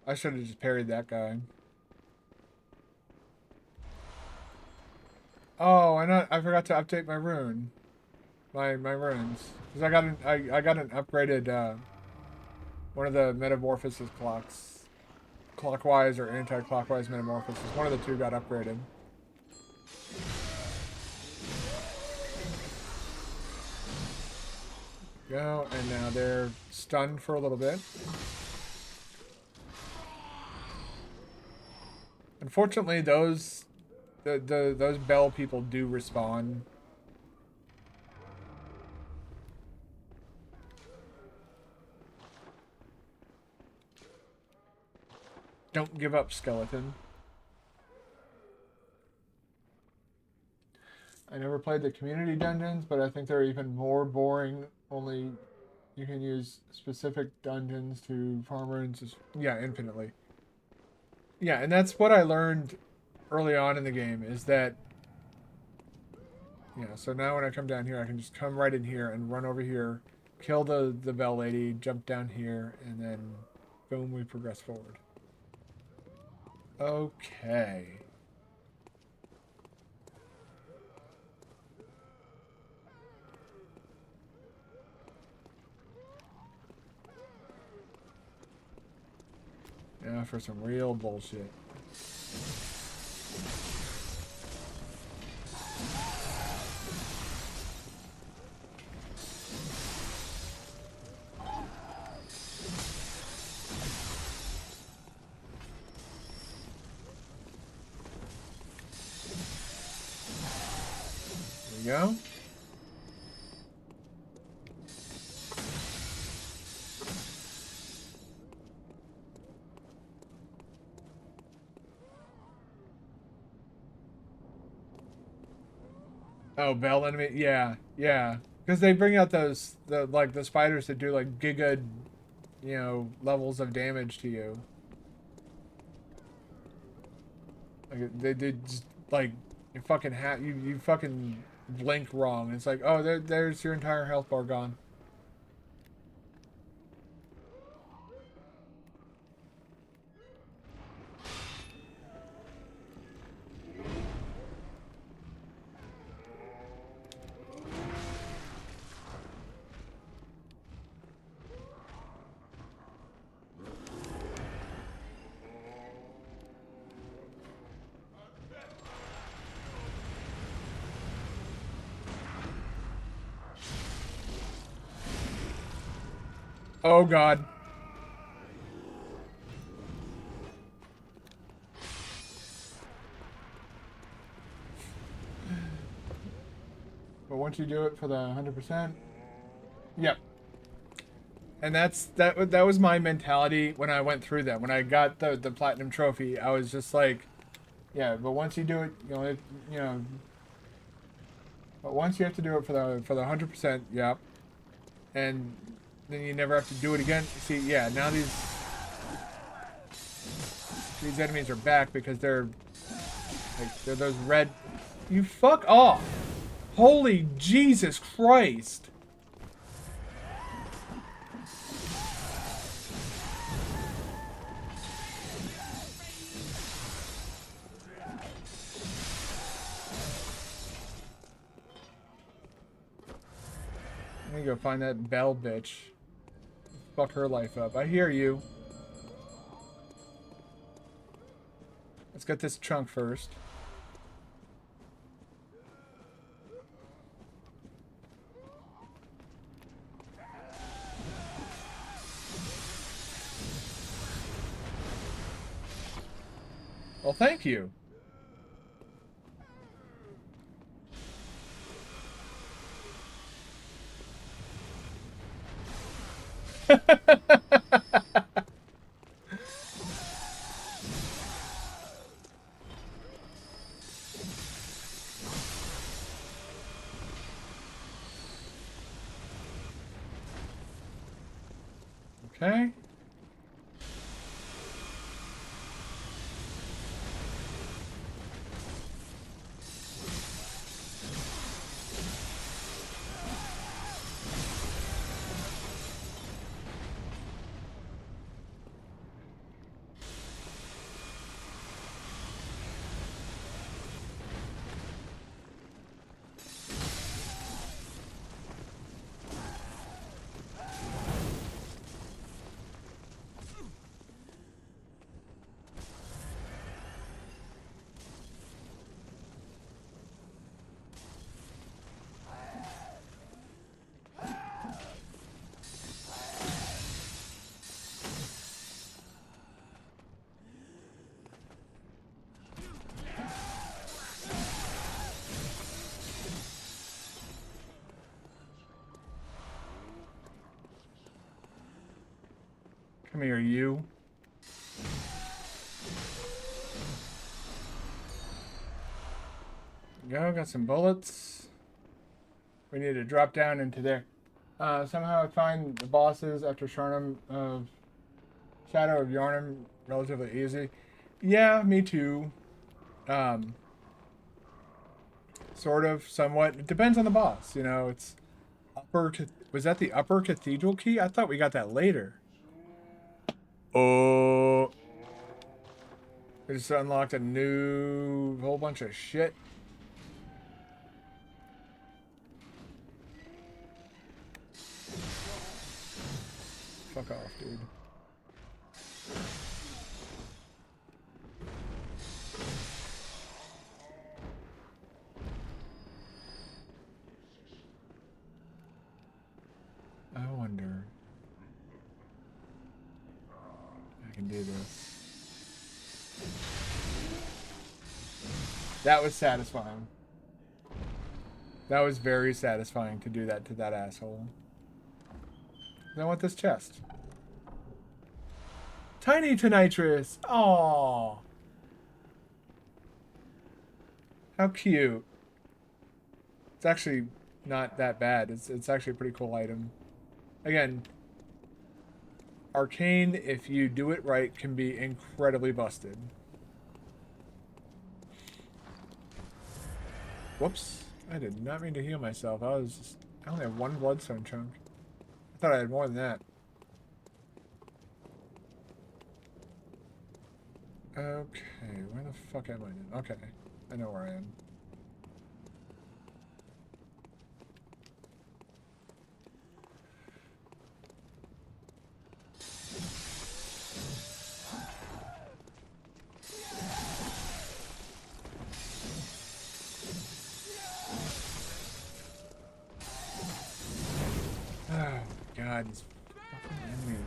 I should have just parried that guy. Oh, I forgot to update my rune. My runes. Because I got an upgraded one of the metamorphosis clocks. Clockwise or anti-clockwise metamorphosis. One of the two got upgraded. Go, and now they're stunned for a little bit. Unfortunately, those bell people do respawn. Don't give up, skeleton. I never played the community dungeons, but I think they're even more boring. Only you can use specific dungeons to farm runes. Yeah, infinitely. Yeah, and that's what I learned early on in the game is that, yeah, so now when I come down here, I can just come right in here and run over here, kill the bell lady, jump down here, and then boom, we progress forward. Okay. Now for some real bullshit. There we go. Oh, bell enemy. Yeah, yeah. Because they bring out the spiders that do like giga, levels of damage to you. Like they did just like you fucking you fucking blink wrong. It's like, oh, there's your entire health bar gone. Oh god. But once you do it for the 100%, yep. And that was my mentality when I went through that. When I got the platinum trophy, I was just like, yeah. But once you do it, But once you have to do it for the 100%, yep. And then you never have to do it again. See, yeah. Now these enemies are back because they're those red. You fuck off! Holy Jesus Christ! I'm gonna go find that bell bitch. Fuck her life up. I hear you. Let's get this chunk first. Well, thank you. Okay. Come here, you. Go, got some bullets. We need to drop down into there. Somehow I find the bosses after Sharnam of Shadow of Yarnum relatively easy. Yeah, me too. Sort of, somewhat. It depends on the boss. You know, it's upper. Was that the upper cathedral key? I thought we got that later. Oh, we just unlocked a new whole bunch of shit. Fuck off, dude. I wonder. I can do this. That was satisfying. That was very satisfying to do that to that asshole. I want this chest. Tiny Tonitrus! Aww. How cute. It's actually not that bad. It's actually a pretty cool item. Again, Arcane, if you do it right, can be incredibly busted. Whoops. I did not mean to heal myself. I only have one bloodstone chunk. I thought I had more than that. Okay, where the fuck am I now? Okay, I know where I am. Oh, God, these fucking enemies.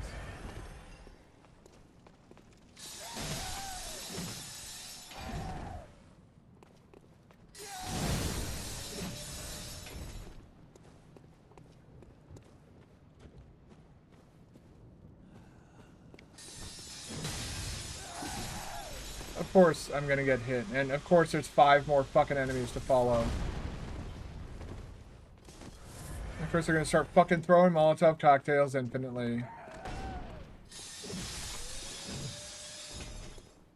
Of course I'm gonna get hit, and of course there's 5 more fucking enemies to follow. Of course they're gonna start fucking throwing Molotov cocktails infinitely.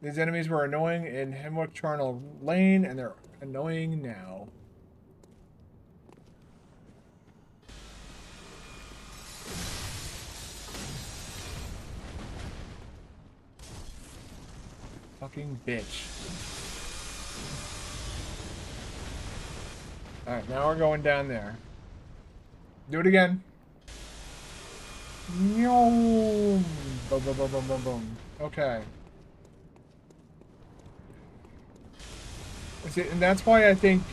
These enemies were annoying in Hemlock Charnel Lane, and they're annoying now. Fucking bitch. Alright, now we're going down there. Do it again. Boom, boom, boom, boom, boom, boom, boom. Okay. See, and that's why I think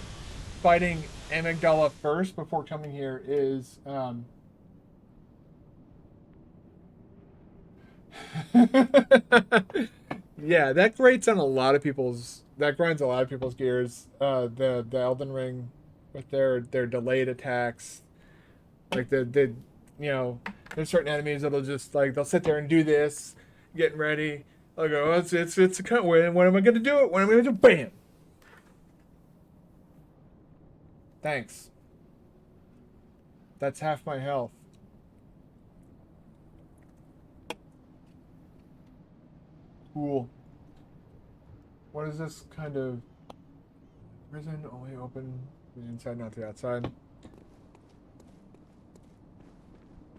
fighting Amygdala first before coming here is yeah, that grates on a lot of people's grinds a lot of people's gears. The Elden Ring with their delayed attacks. Like the you know, there's certain enemies that'll just like they'll sit there and do this, getting ready. I'll go, oh, it's a cut. When am I gonna do it? When am I gonna do bam? Thanks. That's half my health. Cool. What is this kind of prison only open the inside, not the outside?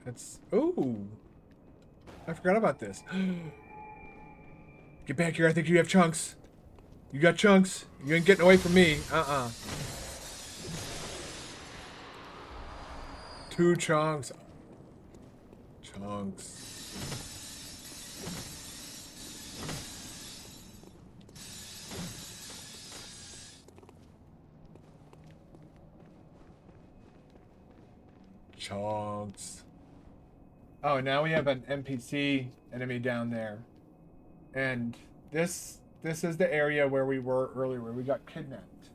It's ooh. I forgot about this. Get back here, I think you have chunks. You got chunks. You ain't getting away from me. 2 chunks. Chunks. Chunks. Oh, now we have an NPC enemy down there. And this is the area where we were earlier, where we got kidnapped.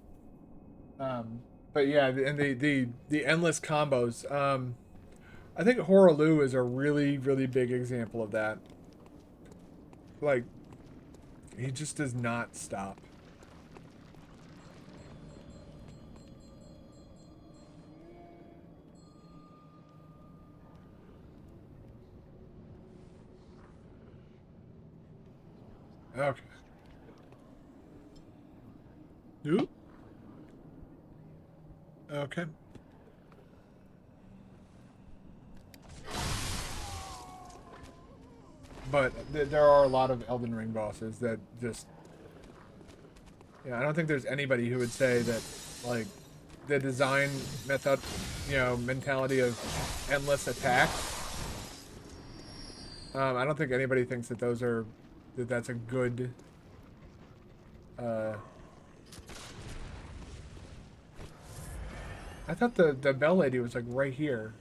But yeah, and the endless combos. I think Horaloo is a really, really big example of that. like, he just does not stop. Okay. Oop. Okay. But there are a lot of Elden Ring bosses that just... Yeah, I don't think there's anybody who would say that, like, the design method, mentality of endless attacks. I don't think anybody thinks that that's a good... I thought the bell lady was, like, right here.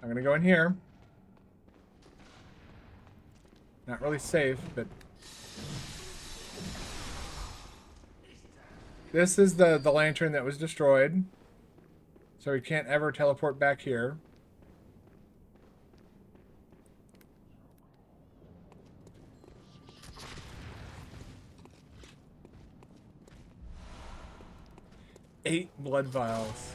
I'm gonna go in here. Not really safe, but... This is the lantern that was destroyed. So we can't ever teleport back here. Eight blood vials.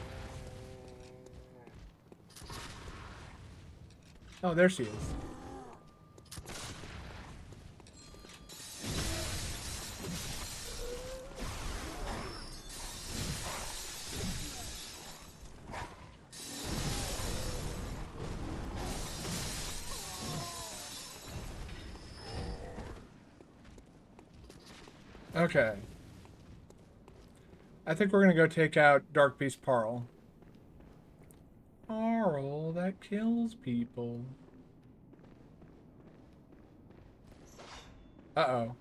Oh, there she is. Okay. I think we're gonna go take out Dark Beast Parl. Parl that kills people. Uh-oh.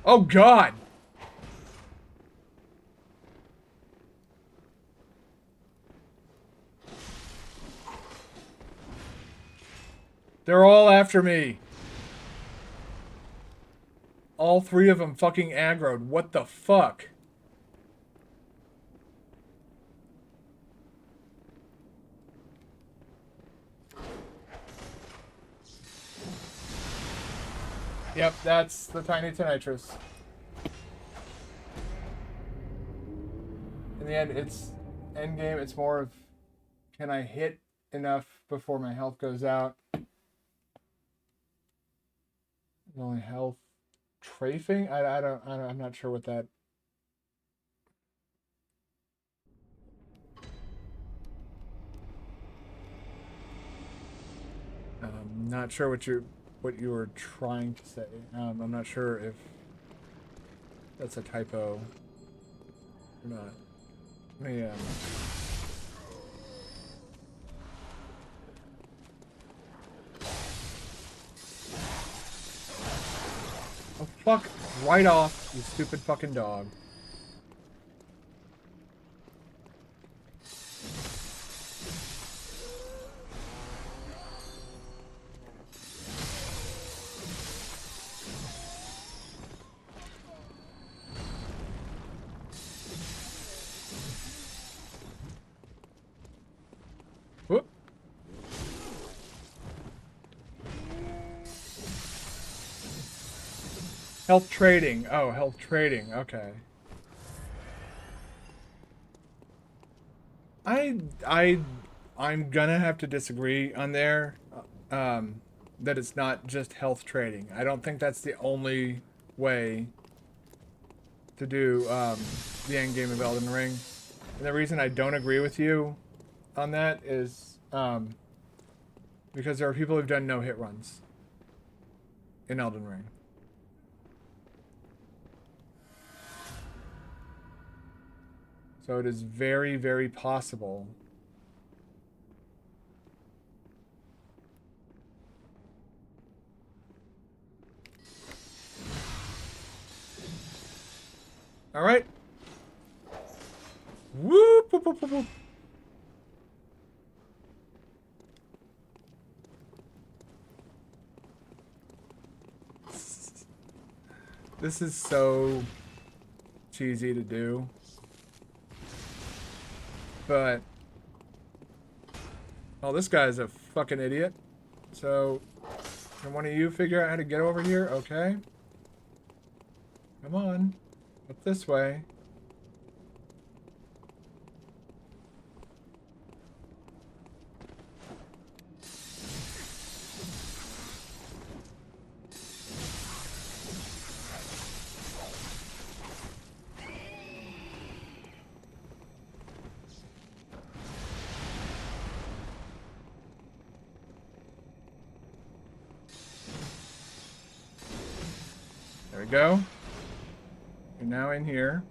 Oh, God! They're all after me. All three of them fucking aggroed. What the fuck? Yep, that's the Tiny Tonitrus. In the end, end game, it's more of, can I hit enough before my health goes out? Only health trafing? I'm not sure what that... I'm not sure what you were trying to say. I'm not sure if that's a typo or not. Let me, Oh, fuck right off, you stupid fucking dog. Whoop. Health trading. Oh, health trading. Okay. I'm gonna have to disagree on there. That it's not just health trading. I don't think that's the only way to do the end game of Elden Ring. And the reason I don't agree with you on that is because there are people who've done no hit runs in Elden Ring. So it is very, very possible All right. Whoop, whoop, whoop, whoop, whoop. This is so cheesy to do. But... oh, this guy's a fucking idiot. So, can one of you figure out how to get over here? Okay. Come on. Up this way. There we go. You're now in here.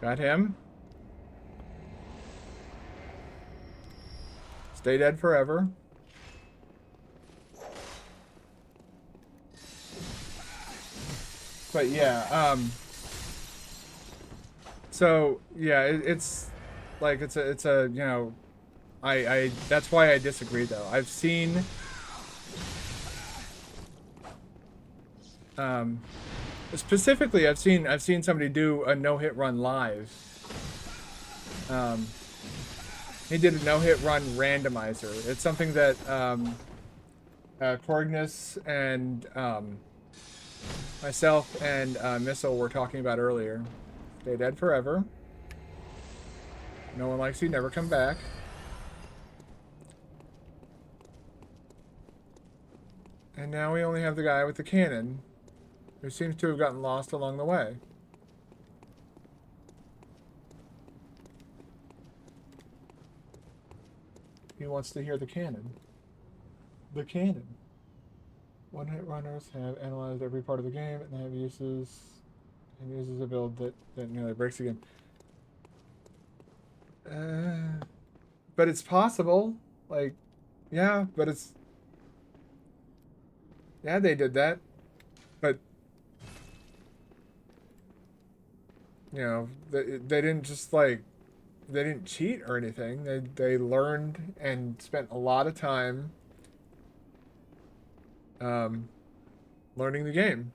Got him. Stay dead forever. But yeah, so yeah, it's like it's a you know, I that's why I disagree though. I've seen specifically I've seen somebody do a no-hit run live. He did a no-hit run randomizer. It's something that Corgnus and myself and Missile were talking about earlier. Stay dead forever. No one likes you, never come back. And now we only have the guy with the cannon, who seems to have gotten lost along the way. He wants to hear the cannon. The cannon. One-hit runners have analyzed every part of the game and have uses a build that nearly breaks again. But it's possible. Like, yeah, but it's... yeah, they did that. But... you know, they didn't just, like... they didn't cheat or anything. They learned and spent a lot of time learning the game.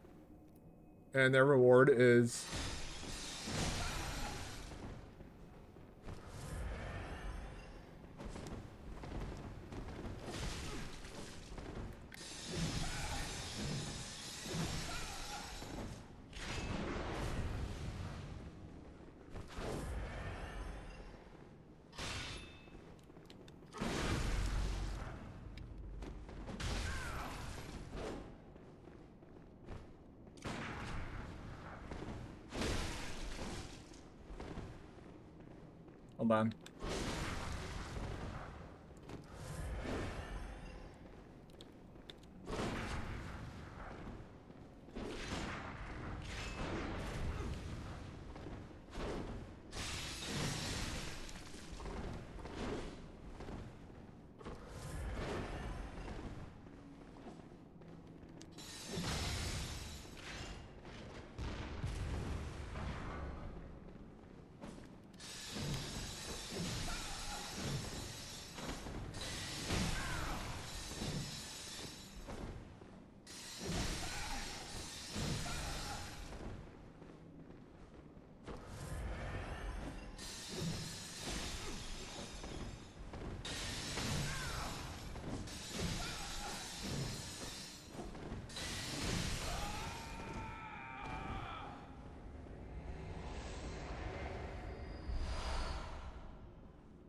And their reward is... hold on.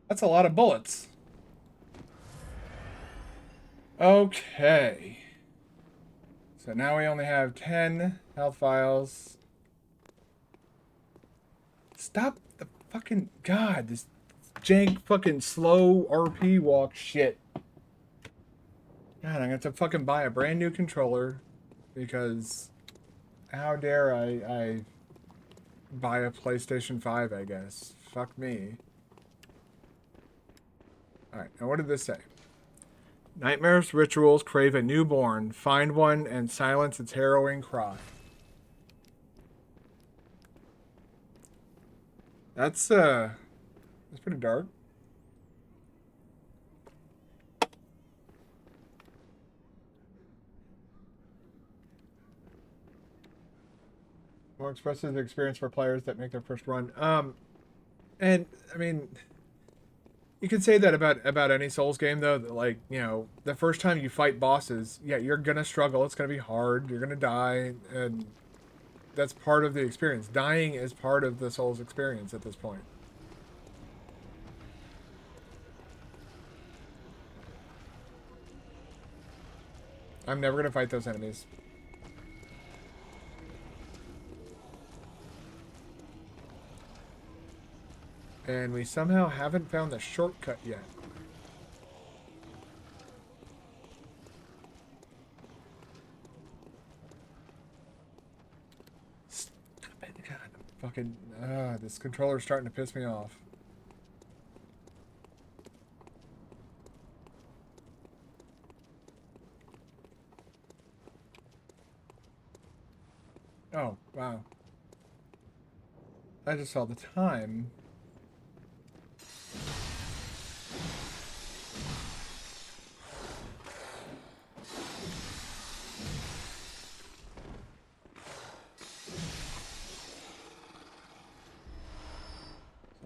That's a lot of bullets. Okay. So now we only have 10 health vials. Stop the fucking... God, this jank fucking slow RP walk shit. God, I'm gonna have to fucking buy a brand new controller because How dare I buy a PlayStation 5, I guess. Fuck me. Alright, now what did this say? Nightmares rituals crave a newborn. Find one and silence its harrowing cry. That's pretty dark. More expressive experience for players that make their first run. And I mean, you can say that about any Souls game though. That, like, you know, the first time you fight bosses, yeah, you're gonna struggle. It's gonna be hard. You're gonna die, and that's part of the experience. Dying is part of the Souls experience at this point. I'm never gonna fight those enemies. And we somehow haven't found the shortcut yet. Stop it. God, fucking, this controller's starting to piss me off. Oh, wow. I just saw the time.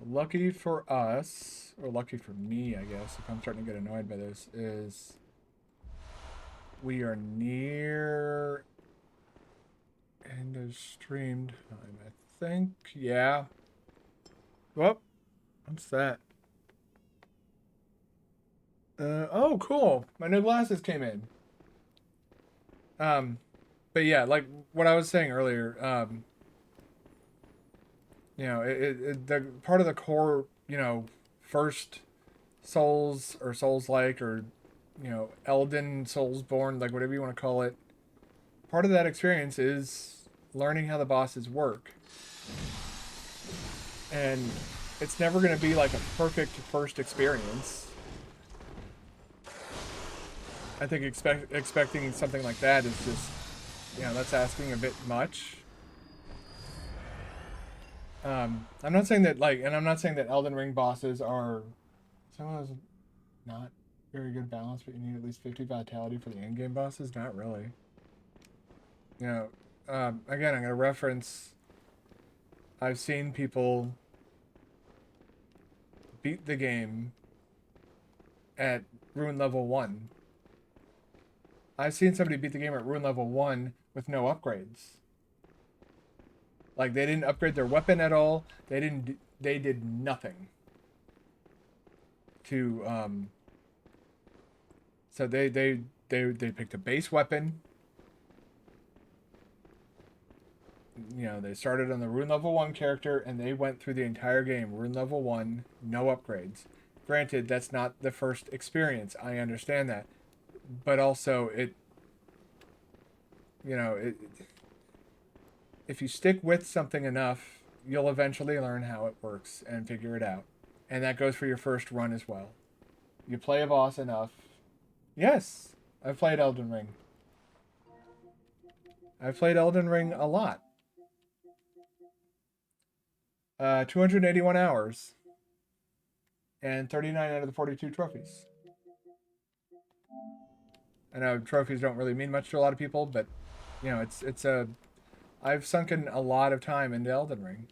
Lucky for us, or lucky for me, I guess, if I'm starting to get annoyed by this, is we are near end of stream time, I think. Yeah. Well, what's that? Oh, cool. My new glasses came in. But yeah, like what I was saying earlier, you know, the part of the core, you know, first Souls or Souls-like or, you know, Elden Soulsborne, like whatever you want to call it, part of that experience is learning how the bosses work. And it's never going to be like a perfect first experience. I think expecting something like that is just, you know, that's asking a bit much. I'm not saying that, like, and I'm not saying that Elden Ring bosses are some of those not very good balance, but you need at least 50 vitality for the end game bosses. Not really. You know, again, I'm gonna reference. I've seen people beat the game at rune level 1. I've seen somebody beat the game at rune level 1 with no upgrades. Like, they didn't upgrade their weapon at all. They did nothing to so they picked a base weapon. You know, they started on the rune level 1 character and they went through the entire game rune level 1, no upgrades. Granted, that's not the first experience. I understand that. But also it, you know, if you stick with something enough, you'll eventually learn how it works and figure it out. And that goes for your first run as well. You play a boss enough. Yes, I've played Elden Ring. I've played Elden Ring a lot. 281 hours. And 39 out of the 42 trophies. I know trophies don't really mean much to a lot of people, but, you know, it's a... I've sunken a lot of time into Elden Ring.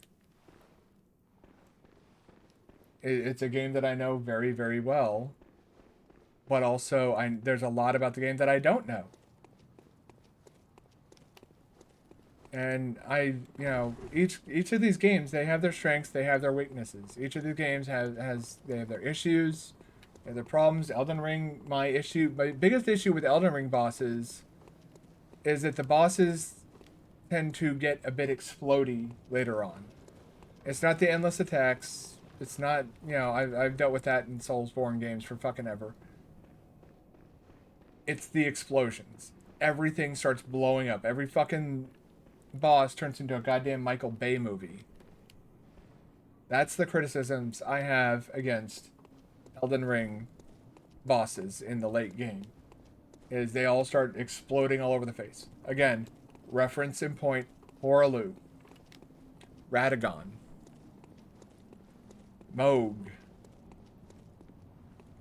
It's a game that I know very, very well. But also, there's a lot about the game that I don't know. And you know, each of these games, they have their strengths, they have their weaknesses. Each of these games they have their issues, they have their problems. Elden Ring, my biggest issue with Elden Ring bosses is that the bosses tend to get a bit explodey later on. It's not the endless attacks. It's not, you know, I've dealt with that in Soulsborne games for fucking ever. It's the explosions. Everything starts blowing up. Every fucking boss turns into a goddamn Michael Bay movie. That's the criticisms I have against Elden Ring bosses in the late game. Is they all start exploding all over the face. Again, reference in point, Horalu, Radagon, Moog.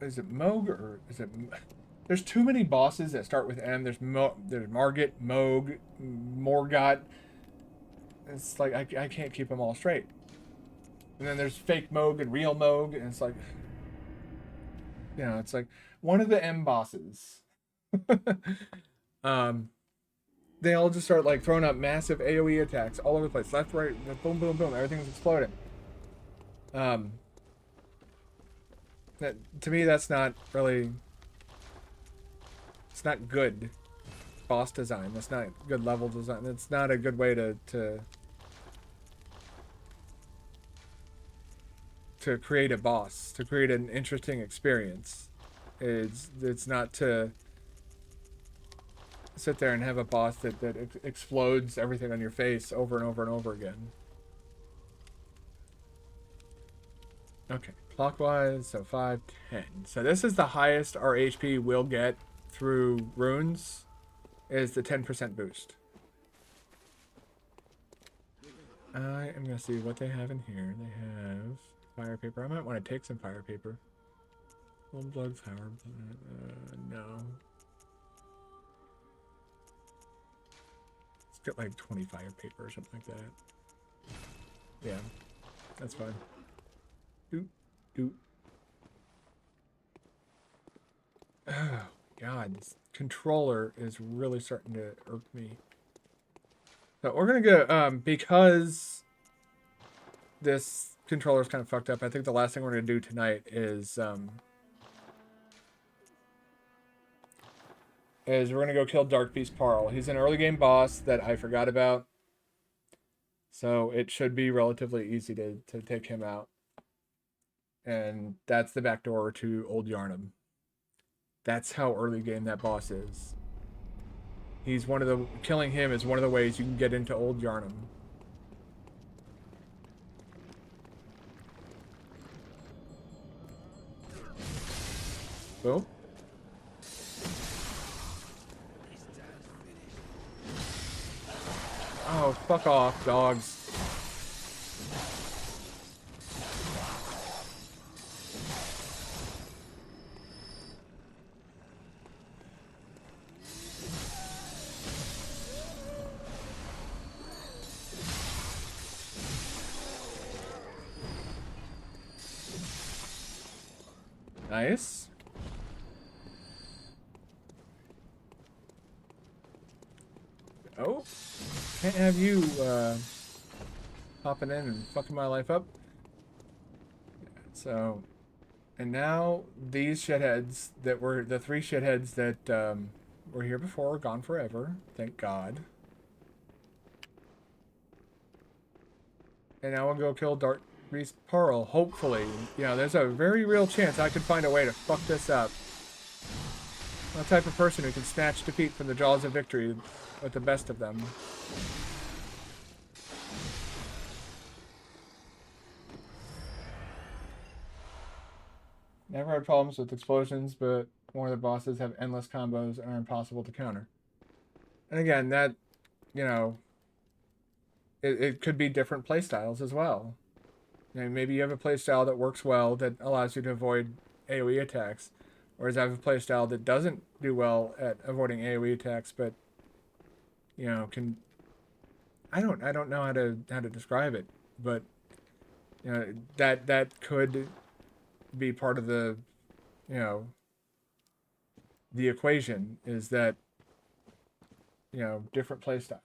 Is it Moog or is it... There's too many bosses that start with M. There's Margit, Moog, Morgott. It's like, I can't keep them all straight. And then there's fake Moog and real Moog, and it's like... You know, it's like one of the M bosses. They all just start like throwing up massive AoE attacks all over the place. Left, right, boom, boom, boom. Everything's exploding. That, to me, that's not really... It's not good boss design. That's not good level design. It's not a good way to create a boss, to create an interesting experience. It's not to sit there and have a boss that explodes everything on your face over and over and over again. Okay, clockwise, so 5, 10. So this is the highest our HP will get through runes, is the 10% boost. I am going to see what they have in here. They have fire paper. I might want to take some fire paper. Blood, power, no. Let's get like 20 fire paper or something like that. Yeah, that's fine. Doot, doot. Oh, God, this controller is really starting to irk me. So we're going to go, because this controller is kind of fucked up, I think the last thing we're going to do tonight is we're going to go kill Dark Beast Parl. He's an early game boss that I forgot about. So it should be relatively easy to take him out. And that's the back door to Old Yarnum. That's how early game that boss is. He's one of the... Killing him is one of the ways you can get into Old Yarnum. Boom. Oh, fuck off, dogs. Nice. Oh, can't have you popping in and fucking my life up. So, and now these shitheads that were the 3 shitheads that were here before are gone forever. Thank God. And now we'll go kill Dark Beast Parl. Hopefully, you know, there's a very real chance I could find a way to fuck this up. I'm the type of person who can snatch defeat from the jaws of victory with the best of them. Never had problems with explosions, but more of the bosses have endless combos and are impossible to counter. And again, that, you know, it could be different playstyles as well. You know, maybe you have a playstyle that works well that allows you to avoid AoE attacks, whereas I have a playstyle that doesn't do well at avoiding AoE attacks, but you know, can... I don't know how to describe it, but you know, that could be part of the, you know, the equation, is that, you know, different playstyles.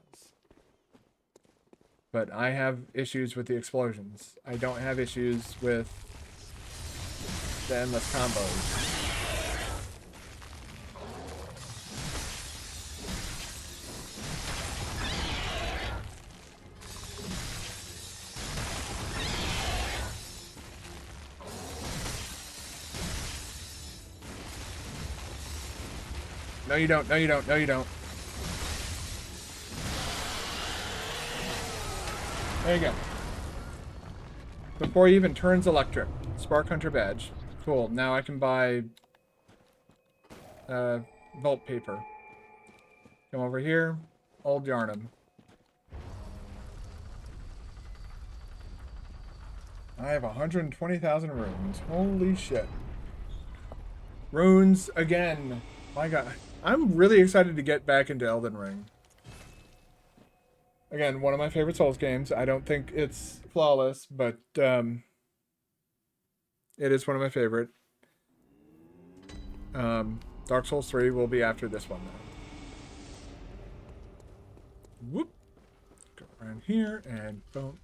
But I have issues with the explosions. I don't have issues with the endless combos. No, you don't. No, you don't. No, you don't. There you go. Before he even turns electric. Spark Hunter badge. Cool. Now I can buy vault paper. Come over here. Old Yarnum. I have 120,000 runes. Holy shit. Runes again. My god. I'm really excited to get back into Elden Ring. Again, one of my favorite Souls games. I don't think it's flawless, but it is one of my favorite. Dark Souls 3 will be after this one, though. Whoop. Go around here and boom.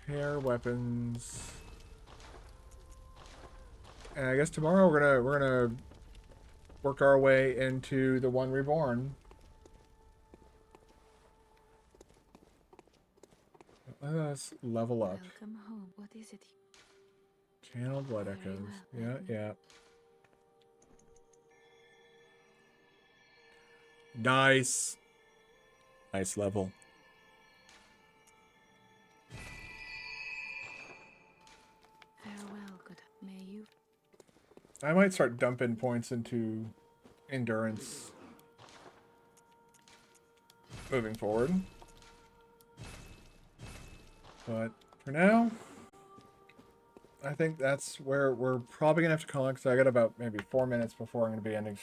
Hair, weapons. And I guess tomorrow we're gonna work our way into the One Reborn. Let us level up. Welcome home. What is it? Channel Blood Very Echoes. well, Yeah, then. yeah. Nice. Nice level. Farewell, good. May you. I might start dumping points into endurance moving forward. But for now, I think that's where we're probably going to have to call it, because I got about maybe 4 minutes before I'm going to be ending